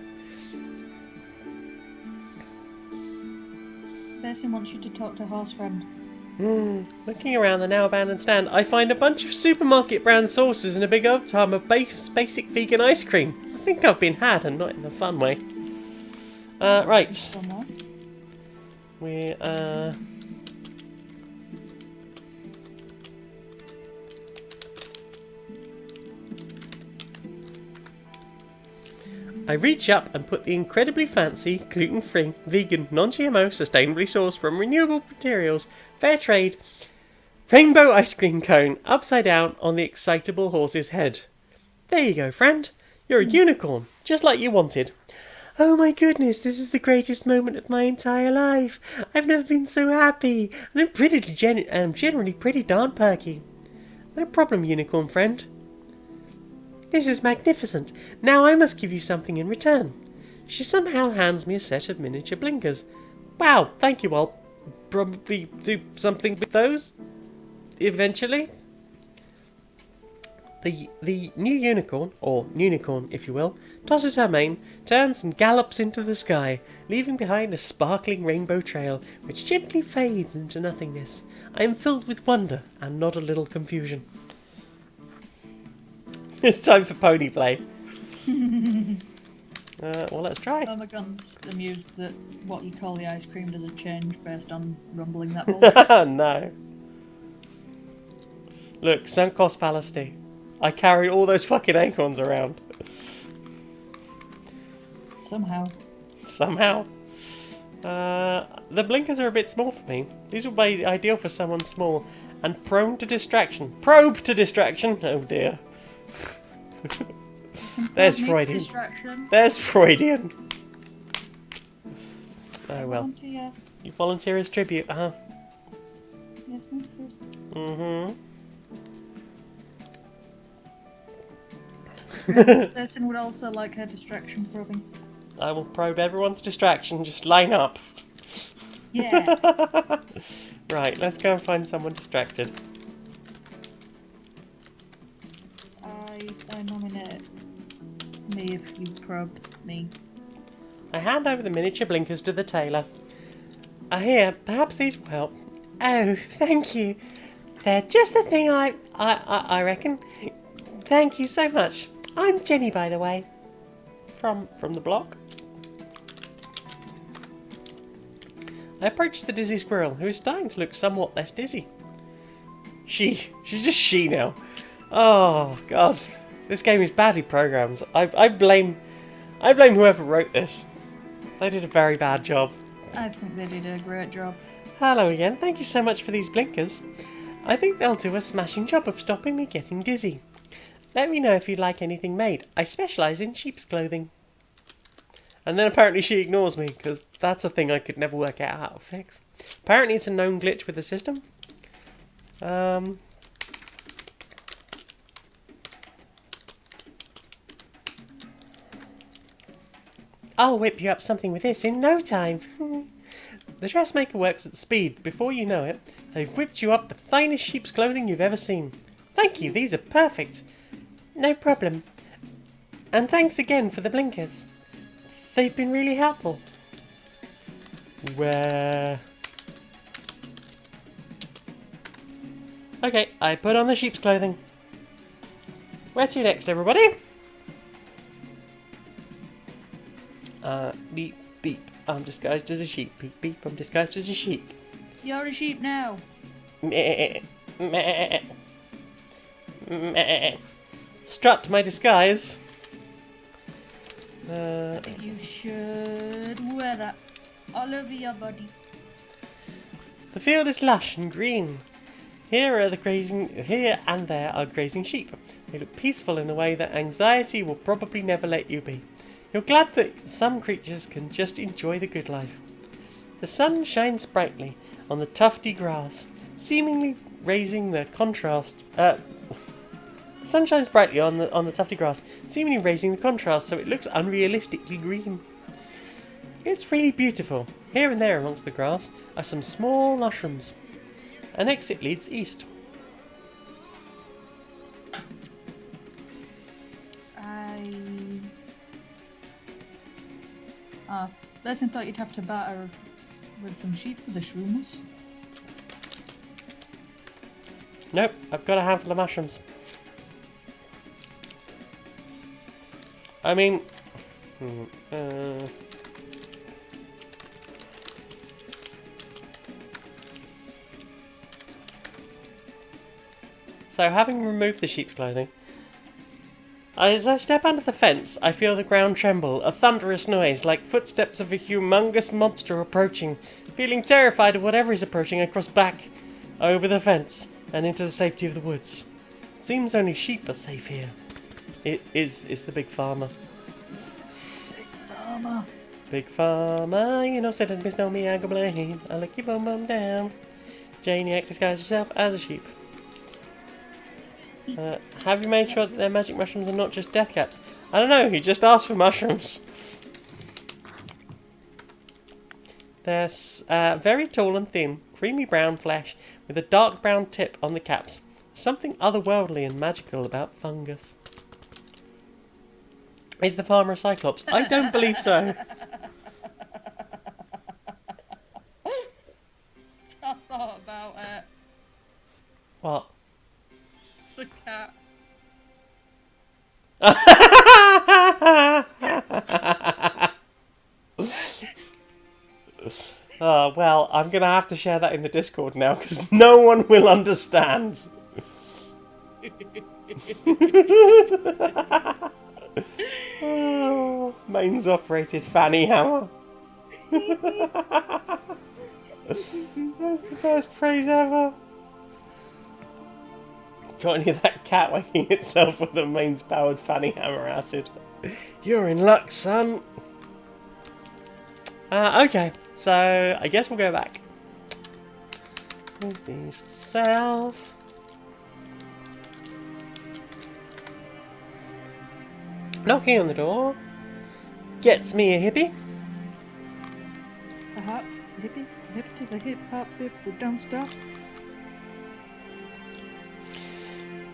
Person wants you to talk to horse friend. Looking around the now abandoned stand, I find a bunch of supermarket brand sauces and a big old tub of basic vegan ice cream. I think I've been had, and not in a fun way. Right. I reach up and put the incredibly fancy, gluten-free, vegan, non-GMO, sustainably sourced from renewable materials, fair trade, rainbow ice cream cone upside down on the excitable horse's head. There you go, friend. You're a unicorn, just like you wanted. Oh my goodness, this is the greatest moment of my entire life. I've never been so happy, and I'm generally pretty darn perky. No problem, unicorn friend. This is magnificent. Now I must give you something in return. She somehow hands me a set of miniature blinkers. Wow, thank you. I'll probably do something with those eventually. The new unicorn, or unicorn if you will, tosses her mane, turns and gallops into the sky, leaving behind a sparkling rainbow trail which gently fades into nothingness. I am filled with wonder and not a little confusion. It's time for pony play. Well, let's try. Omegon's amused that what you call the ice cream doesn't change based on rumbling that bullshit. No. Look, sunk cost fallacy. I carry all those fucking acorns around. Somehow. The blinkers are a bit small for me. These would be ideal for someone small and prone to distraction. Probe to distraction. Oh dear. There's Freudian. There's Freudian. Oh well. Volunteer. You volunteer as tribute, huh? Yes, mistress. This person would also like her distraction probing. I will probe everyone's distraction. Just line up. Yeah. Right, let's go and find someone distracted. I nominate me if you probe me. I hand over the miniature blinkers to the tailor. Here, perhaps these will help. Oh, thank you. they're just the thing I reckon. Thank you so much. I'm Jenny, by the way. From the block. I approached the dizzy squirrel, who is starting to look somewhat less dizzy. She's just she now. Oh god, this game is badly programmed. I blame whoever wrote this. They did a very bad job. I think they did a great job. Hello again. Thank you so much for these blinkers. I think they'll do a smashing job of stopping me getting dizzy. Let me know if you'd like anything made. I specialise in sheep's clothing. And then apparently she ignores me, because that's a thing I could never work out how to fix. Apparently it's a known glitch with the system. I'll whip you up something with this in no time. The dressmaker works at speed. Before you know it, they've whipped you up the finest sheep's clothing you've ever seen. Thank you, these are perfect. No problem. And thanks again for the blinkers. They've been really helpful. Where? Okay, I put on the sheep's clothing. Where to next, everybody? Beep, beep. I'm disguised as a sheep. Beep, beep. I'm disguised as a sheep. You're a sheep now. Meh, meh, meh. Strut my disguise. You should wear that all over your body. The field is lush and green. Here and there are grazing sheep. They look peaceful in a way that anxiety will probably never let you be. You're glad that some creatures can just enjoy the good life. The sun shines brightly on the tufty grass, seemingly raising the contrast. The sun shines brightly on the tufty grass, seemingly raising the contrast so it looks unrealistically green. It's really beautiful. Here and there amongst the grass are some small mushrooms. An exit leads east. Lesson thought you'd have to batter with some sheep for the shrooms. Nope, I've got a handful of mushrooms. I mean... So, having removed the sheep's clothing, as I step under the fence, I feel the ground tremble, a thunderous noise, like footsteps of a humongous monster approaching. Feeling terrified of whatever is approaching, I cross back over the fence and into the safety of the woods. It seems only sheep are safe here. It's the big farmer. Big farmer. Big farmer, you know, said and know me, I go blame. I lick your bum bum down. Janiac, disguise yourself as a sheep. Have you made sure that their magic mushrooms are not just death caps? I don't know, he just asked for mushrooms. They're very tall and thin, creamy brown flesh, with a dark brown tip on the caps. Something otherworldly and magical about fungus. Is the farmer a cyclops? I don't believe so. I thought about it. What? The cat. Well, I'm going to have to share that in the Discord now, because no one will understand. Oh, mains operated fanny hammer. That's the best phrase ever. Got any of that cat waking itself with a mains powered fanny hammer acid? You're in luck, son. Okay, so I guess we'll go back. East, east, south. Knocking on the door. Gets me a hippie. A hop, hippie, hip to the hip hop, hip, we don't stop.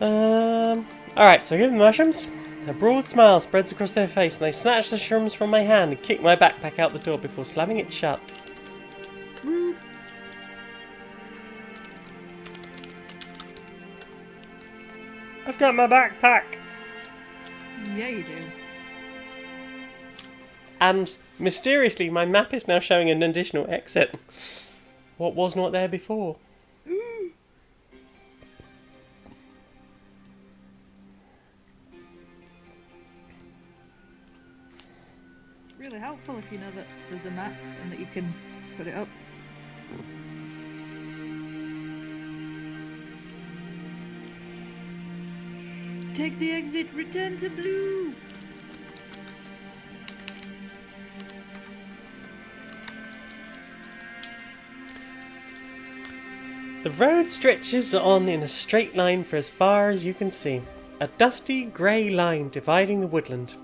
Alright, so I give them mushrooms. A broad smile spreads across their face, and they snatch the shrooms from my hand and kick my backpack out the door before slamming it shut. Rude. got my backpack. Yeah, you do. And mysteriously, my map is now showing an additional exit. What was not there before? Really helpful if you know that there's a map and that you can put it up. Take the exit, return to blue! The road stretches on in a straight line for as far as you can see. A dusty grey line dividing the woodland.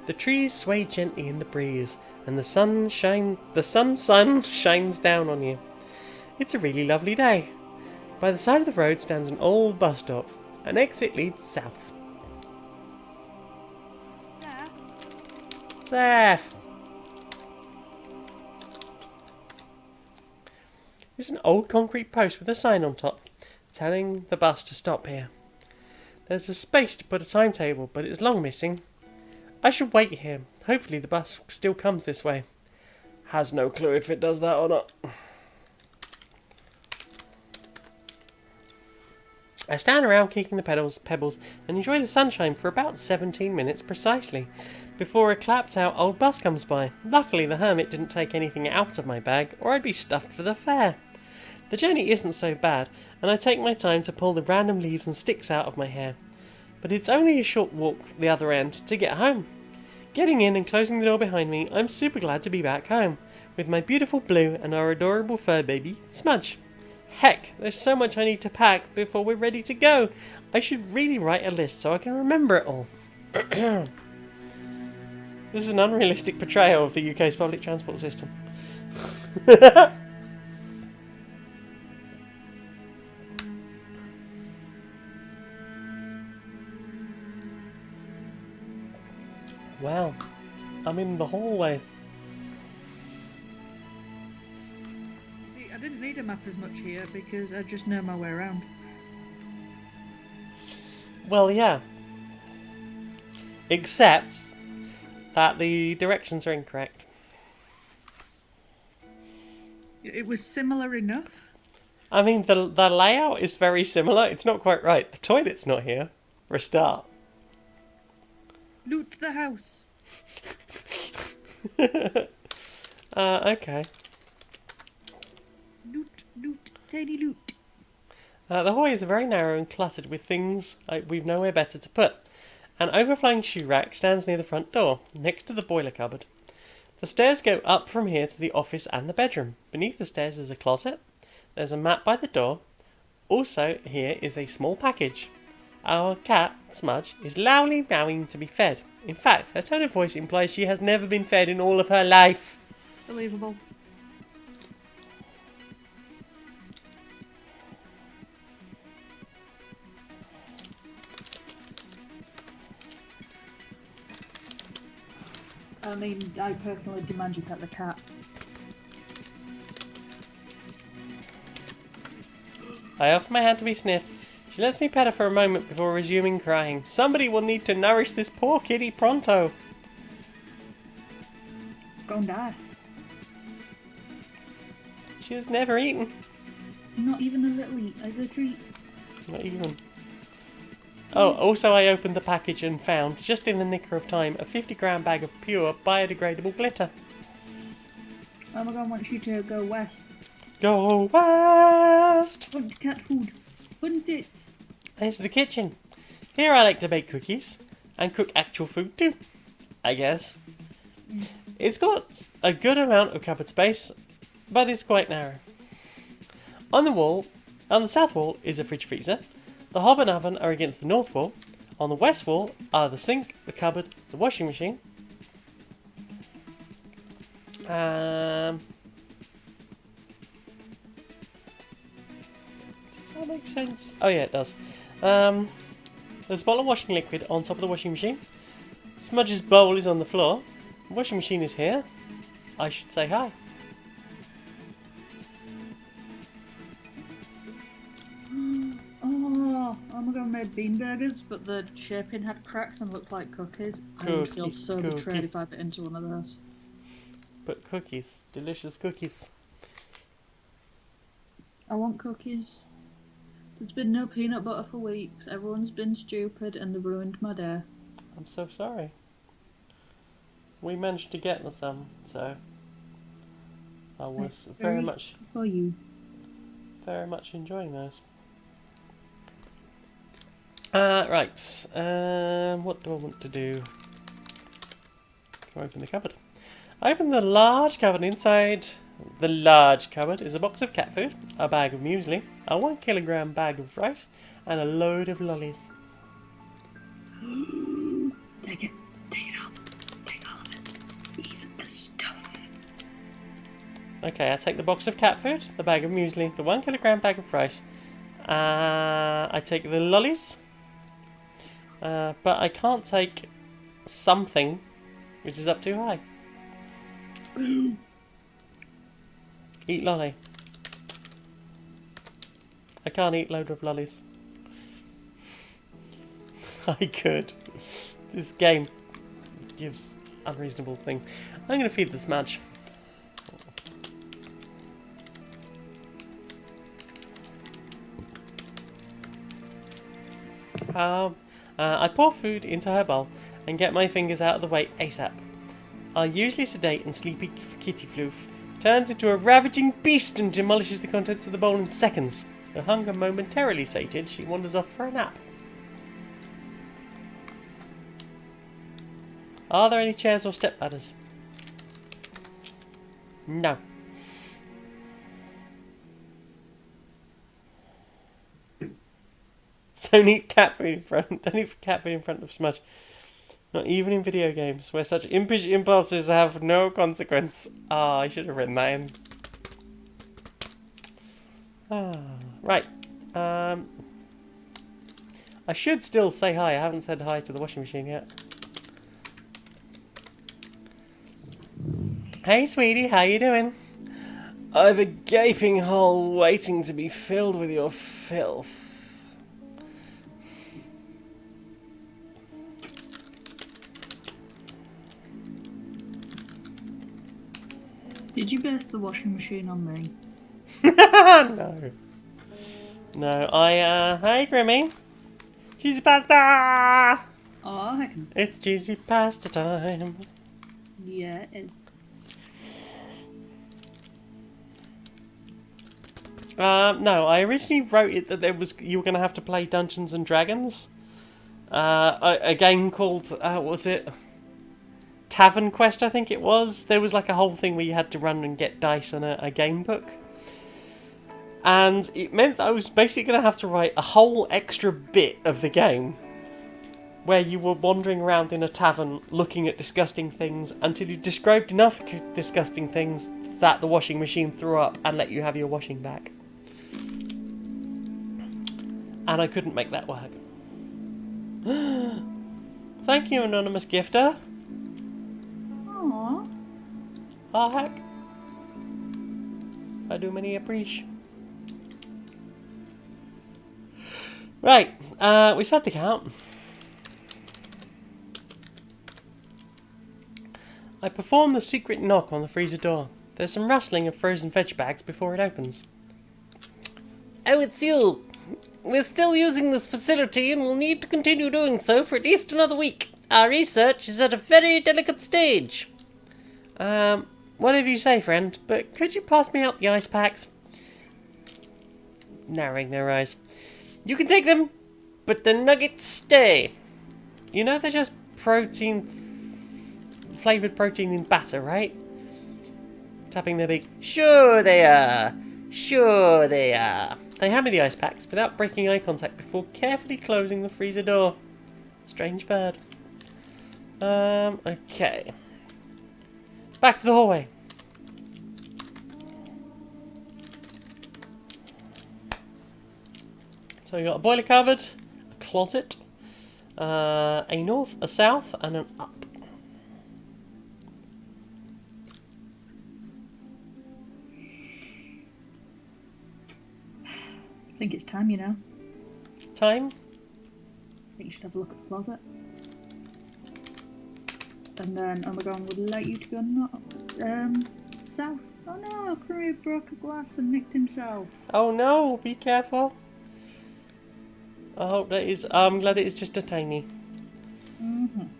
The trees sway gently in the breeze, and the sun shines down on you. It's a really lovely day. By the side of the road stands an old bus stop. An exit leads south. South. There's an old concrete post with a sign on top, telling the bus to stop here. There's a space to put a timetable, but it's long missing. I should wait here. Hopefully the bus still comes this way. Has no clue if it does that or not. I stand around kicking the pebbles and enjoy the sunshine for about 17 minutes precisely, before a clapped out old bus comes by. Luckily the hermit didn't take anything out of my bag, or I'd be stuffed for the fare. The journey isn't so bad, and I take my time to pull the random leaves and sticks out of my hair. But it's only a short walk the other end to get home. Getting in and closing the door behind me, I'm super glad to be back home, with my beautiful Blue and our adorable fur baby, Smudge. Heck, there's so much I need to pack before we're ready to go. I should really write a list so I can remember it all. This is an unrealistic portrayal of the UK's public transport system. Wow, I'm in the hallway. See, I didn't need a map as much here because I just know my way around. Well, yeah. Except that the directions are incorrect. It was similar enough. I mean, the layout is very similar. It's not quite right. The toilet's not here, for a start. Loot the house. Okay. Loot, tiny loot. The hallway is very narrow and cluttered with things we've nowhere better to put. An overflowing shoe rack stands near the front door, next to the boiler cupboard. The stairs go up from here to the office and the bedroom. Beneath the stairs is a closet. There's a mat by the door. Also, here is a small package. Our cat, Smudge, is loudly meowing to be fed. In fact, her tone of voice implies she has never been fed in all of her life. Believable. I mean, I personally demand you pet the cat. I offer my hand to be sniffed. She lets me pet her for a moment before resuming crying. Somebody will need to nourish this poor kitty pronto. Go and die. She has never eaten. Not even a little as a treat. Not even. Oh, also I opened the package and found, just in the nicker of time, a 50-gram bag of pure biodegradable glitter. Oh my god, I want you to go west. Go west! Hunt cat food. Hunt it. There's the kitchen. Here I like to bake cookies. And cook actual food too, I guess. It's got a good amount of cupboard space, but it's quite narrow. On the south wall is a fridge freezer. The hob and oven are against the north wall. On the west wall are the sink, the cupboard, the washing machine. Does that make sense? Oh yeah, it does. There's a bottle of washing liquid on top of the washing machine. Smudge's bowl is on the floor. The washing machine is here. I should say hi. Oh, Oh my god, I made bean burgers, but the shaping had cracks and looked like cookies. I would feel so betrayed if I bit into one of those. But cookies, delicious cookies. I want cookies. There's been no peanut butter for weeks. Everyone's been stupid and they've ruined my day. I'm so sorry. We managed to get some, so I was very much for you. Very much enjoying those. Right. What do I want to do? Can I open the cupboard? I open the large cupboard. Inside the large cupboard is a box of cat food, a bag of muesli, a 1 kilogram bag of rice, and a load of lollies. Take it. Take it all. Take all of it. Even the stuff. Okay, I take the box of cat food, the bag of muesli, the 1 kilogram bag of rice. I take the lollies. But I can't take something which is up too high. Eat lolly. I can't eat load of lollies. I could. This game gives unreasonable things. I'm going to feed this Madge. I pour food into her bowl and get my fingers out of the way ASAP. Our usually sedate and sleepy kitty floof turns into a ravaging beast and demolishes the contents of the bowl in seconds. Her hunger momentarily sated, she wanders off for a nap. Are there any chairs or step ladders? No. Don't eat cat food in front. Don't eat cat food in front of Smudge. Not even in video games, where such impish impulses have no consequence. Ah, I should have written that in. Right. I should still say hi. I haven't said hi to the washing machine yet. Hey, sweetie, how you doing? I've a gaping hole waiting to be filled with your filth. Did you base the washing machine on me? No. No, hey Grimmy. Cheesy pasta! Oh, heckens. It's cheesy pasta time. Yeah, it is. No, I originally wrote it that you were going to have to play Dungeons and Dragons. A game called, what was it? Tavern Quest, I think it was. There was like a whole thing where you had to run and get dice on a game book. And it meant that I was basically going to have to write a whole extra bit of the game where you were wandering around in a tavern looking at disgusting things until you described enough disgusting things that the washing machine threw up and let you have your washing back. And I couldn't make that work. Thank you, anonymous gifter. Aww. Oh, heck. I do many appreciate. Right, we've had the count. I perform the secret knock on the freezer door. There's some rustling of frozen veg bags before it opens. Oh, it's you. We're still using this facility and will need to continue doing so for at least another week. Our research is at a very delicate stage. Whatever you say, friend, but could you pass me out the ice packs? Narrowing their eyes. You can take them, but the nuggets stay. You know they're just flavoured protein in batter, right? Tapping their big, Sure they are. Sure they are. they hand me the ice packs without breaking eye contact before carefully closing the freezer door. Strange bird. Okay. Back to the hallway. So we got a boiler cupboard, a closet, a north, a south, and an up. I think it's time, you know. time. I think you should have a look at the closet. And then Omegon would like you to go south. Oh no, Curry broke a glass and nicked himself. Oh no, be careful. I hope that is. I'm glad it is just a tiny.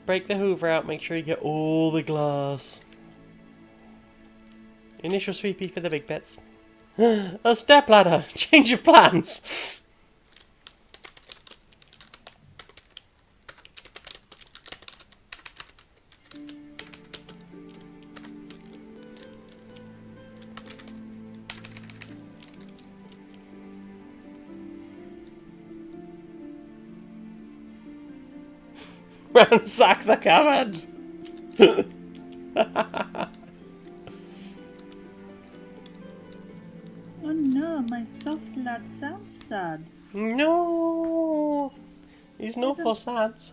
Break the hoover out, make sure you get all the glass. Initial sweepy for the big bets. A step ladder! Change of plans! Ransack the cupboard! Oh no, my soft lad sounds sad. No! He's not for sads.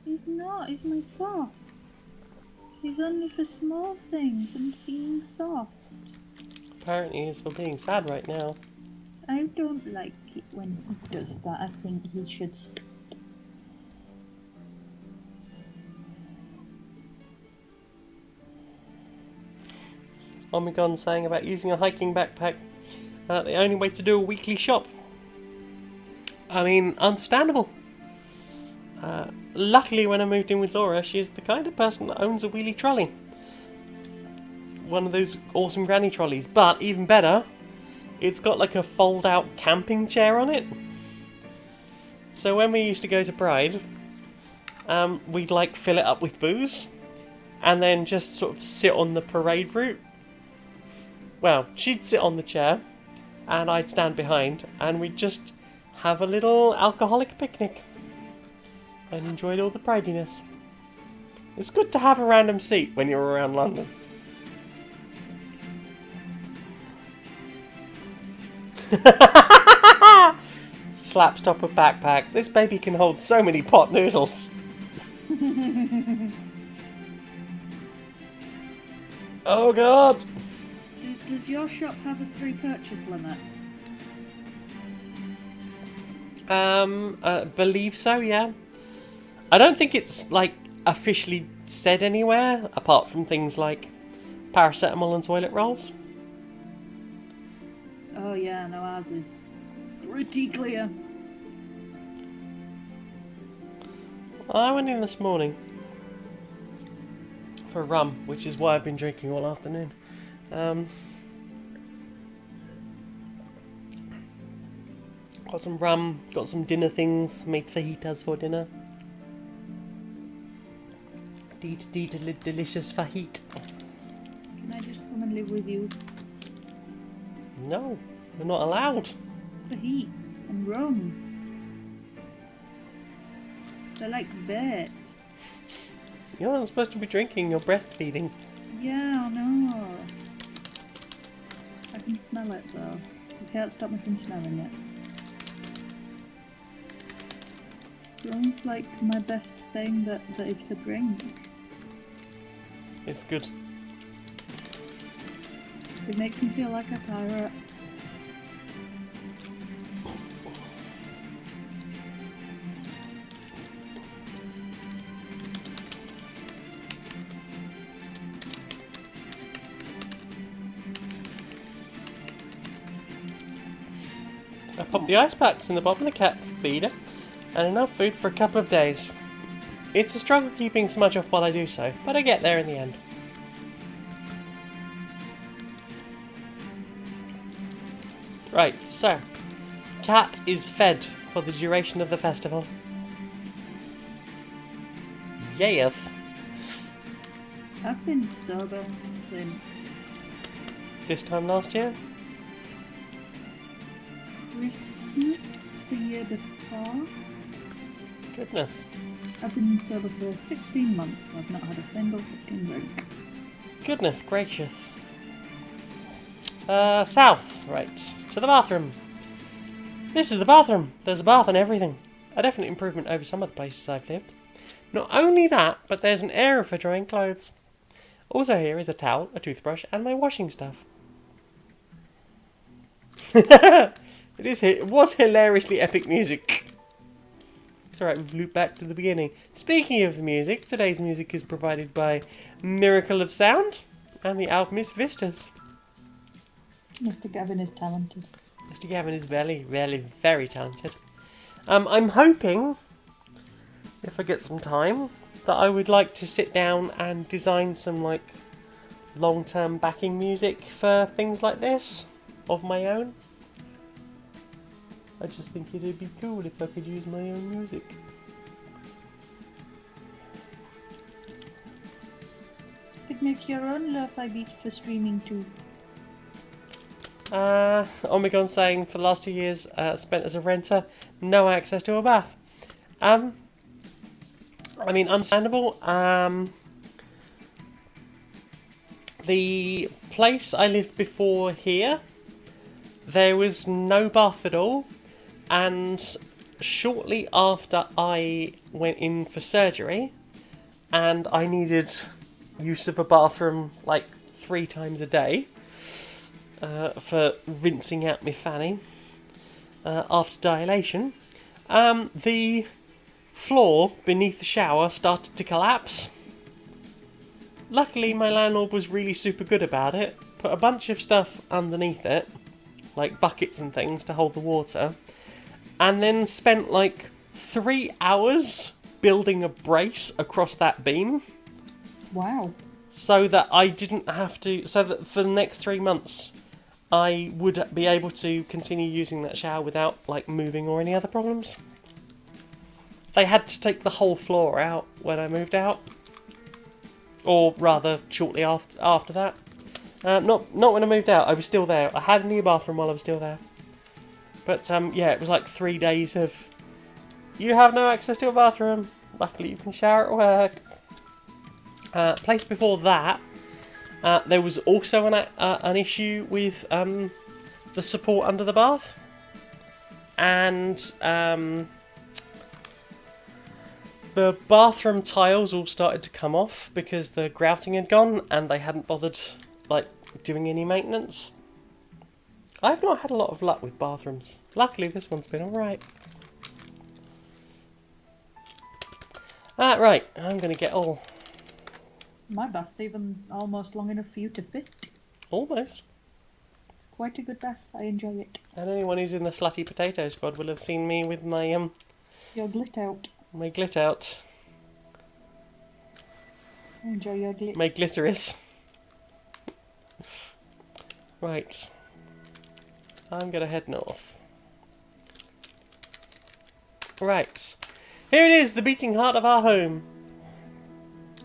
He's not, he's my soft. He's only for small things and being soft. Apparently he's for being sad right now. I don't like it when he does that. I think he should stop. Omegon saying about using a hiking backpack. The only way to do a weekly shop. I mean, understandable. Luckily, when I moved in with Laura, she's the kind of person that owns a wheelie trolley. One of those awesome granny trolleys. But, even better, it's got like a fold-out camping chair on it. So when we used to go to Pride, we'd like fill it up with booze. And then just sort of sit on the parade route. Well, she'd sit on the chair, and I'd stand behind, and we'd just have a little alcoholic picnic. And enjoyed all the pridiness. It's good to have a random seat when you're around London. Slap stopper backpack. This baby can hold so many pot noodles. Oh god! Does your shop have a free purchase limit? Believe so, yeah. I don't think it's, like, officially said anywhere, apart from things like paracetamol and toilet rolls. Oh yeah, no, ours is pretty clear. I went in this morning for rum, which is why I've been drinking all afternoon. Got some rum, got some dinner things, made fajitas for dinner. Delicious fajit. Can I just come and live with you? No, you're not allowed. Fajitas and rum. They're like bait. You're not supposed to be drinking, you're breastfeeding. Yeah, I know. I can smell it though. You can't stop me from smelling it. Rum's like my best thing that you could drink. It's good. It makes me feel like a pirate. I popped the ice packs in the bottom of the cat feeder and enough food for a couple of days. It's a struggle keeping so much off while I do so, but I get there in the end. Right, so, cat is fed for the duration of the festival. Yes. I've been sober since This time last year? Christmas the year before. Goodness. I've been sober for 16 months. I've not had a single fucking drink. Goodness gracious. South, right. To the bathroom. This is the bathroom. There's a bath and everything. A definite improvement over some of the places I've lived. Not only that, but there's an area for drying clothes. Also here is a towel, a toothbrush, and my washing stuff. It was hilariously epic music. It's alright, we've looped back to the beginning. Speaking of the music, today's music is provided by Miracle of Sound and the Alchemist Vistas. Mr. Gavin is talented. Mr. Gavin is very, very, very talented. I'm hoping, if I get some time, that I would like to sit down and design some, like, long-term backing music for things like this, of my own. I just think it'd be cool if I could use my own music. Could make your own lo-fi beats for streaming too. Omegon saying for the last 2 years spent as a renter, no access to a bath. I mean, understandable. The place I lived before here, there was no bath at all, and shortly after I went in for surgery, and I needed use of a bathroom like 3 times a day for rinsing out my fanny after dilation, the floor beneath the shower started to collapse. Luckily, my landlord was really super good about it, put a bunch of stuff underneath it, like buckets and things to hold the water, and then spent like 3 hours building a brace across that beam. Wow. So that I didn't have to, so that for the next 3 months I would be able to continue using that shower without like moving or any other problems. They had to take the whole floor out when I moved out. Or rather, shortly after that. Not when I moved out, I was still there. I had a new bathroom while I was still there. But yeah, it was like 3 days of, you have no access to a bathroom. Luckily you can shower at work. Place before that, there was also an issue with the support under the bath. And the bathroom tiles all started to come off because the grouting had gone and they hadn't bothered like doing any maintenance. I've not had a lot of luck with bathrooms. Luckily this one's been alright. Right, I'm going to get all... My bath's even almost long enough for you to fit. Almost. Quite a good bath. I enjoy it. And anyone who's in the Slutty Potato Squad will have seen me with my Your glit out. my glit out. I enjoy your glit. My glitteris. Right. I'm gonna head north. Right. Here it is, the beating heart of our home.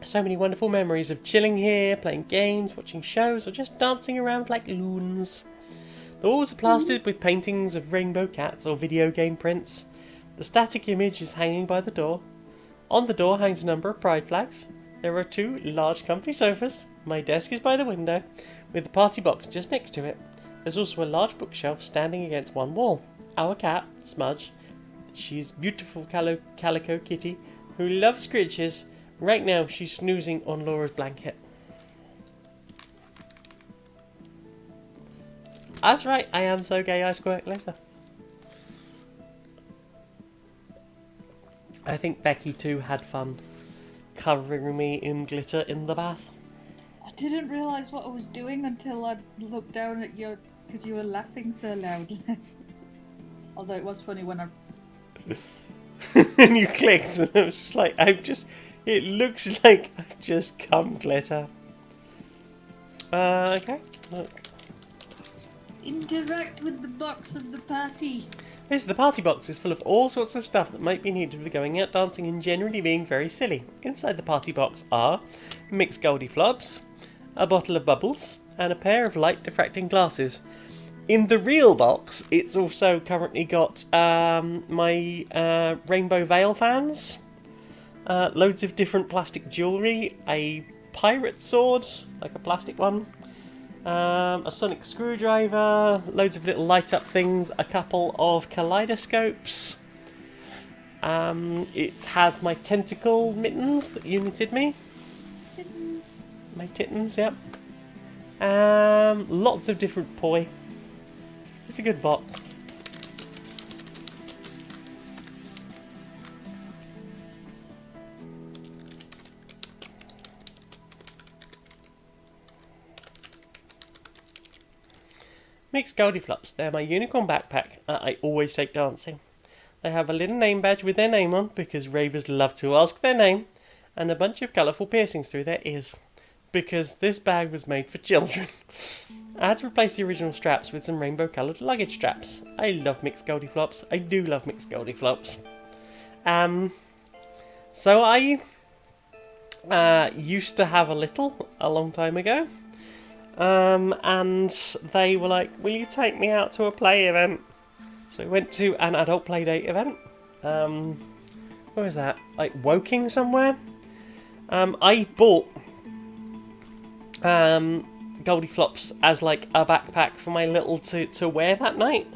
So many wonderful memories of chilling here, playing games, watching shows, or just dancing around like loons. The walls are plastered with paintings of rainbow cats or video game prints. The static image is hanging by the door. On the door hangs a number of pride flags. There are 2 large comfy sofas. My desk is by the window, with the party box just next to it. There's also a large bookshelf standing against one wall. Our cat, Smudge, she's beautiful calico kitty, who loves scritches. Right now she's snoozing on Laura's blanket. That's right, I am so gay I squirt glitter. I think Becky too had fun covering me in glitter in the bath. I didn't realise what I was doing until I looked down at you because you were laughing so loudly. Although it was funny when I... And you clicked and I was just like, it looks like I've just come glitter. Okay, look. Interact with the box of the party. This is the party box. It's full of all sorts of stuff that might be needed for going out dancing and generally being very silly. Inside the party box are mixed Goldie Flobs, a bottle of bubbles, and a pair of light diffracting glasses. In the real box, it's also currently got my rainbow veil fans, loads of different plastic jewellery, a pirate sword, like a plastic one, a sonic screwdriver, loads of little light up things, a couple of kaleidoscopes. It has my tentacle mittens that you knitted me. Kittens. My tittens, yep. Lots of different poi. It's a good box. Mixed Goldiflops. They're my unicorn backpack that I always take dancing. They have a little name badge with their name on because ravers love to ask their name, and a bunch of colourful piercings through their ears because this bag was made for children. I had to replace the original straps with some rainbow coloured luggage straps. I love Mixed Goldiflops. I do love Mixed Goldiflops. So I used to have a little a long time ago. And they were like, will you take me out to a play event? So we went to an adult play date event. Where was that? Like Woking somewhere? I bought Goldiflops as like a backpack for my little to wear that night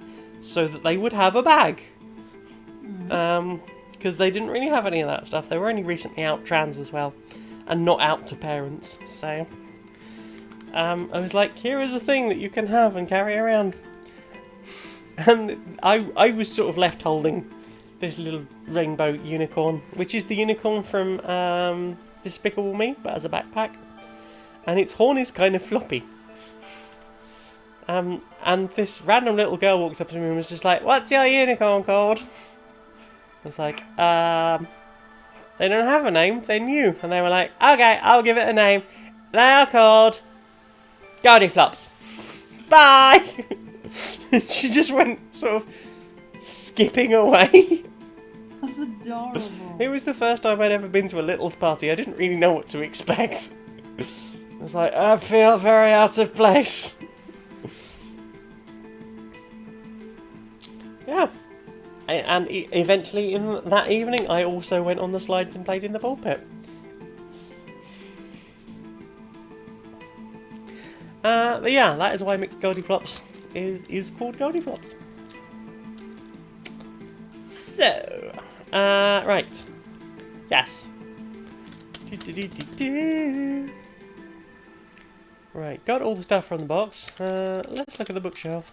so that they would have a bag. Because they didn't really have any of that stuff. They were only recently out trans as well and not out to parents. So I was like, here is a thing that you can have and carry around. And I was sort of left holding this little rainbow unicorn, which is the unicorn from Despicable Me, but as a backpack. And its horn is kind of floppy. And this random little girl walked up to me and was just like, what's your unicorn called? I was like, they don't have a name, they're new. And they were like, okay, I'll give it a name. They are called Goldiflops. Bye! She just went sort of skipping away. That's adorable. It was the first time I'd ever been to a Littles party. I didn't really know what to expect. I was like, I feel very out of place. Yeah. And eventually in that evening I also went on the slides and played in the ball pit. But yeah, that is why Mixed Goldiflops is called Goldiflops. So, right. Yes. Right, got all the stuff from the box. Let's look at the bookshelf.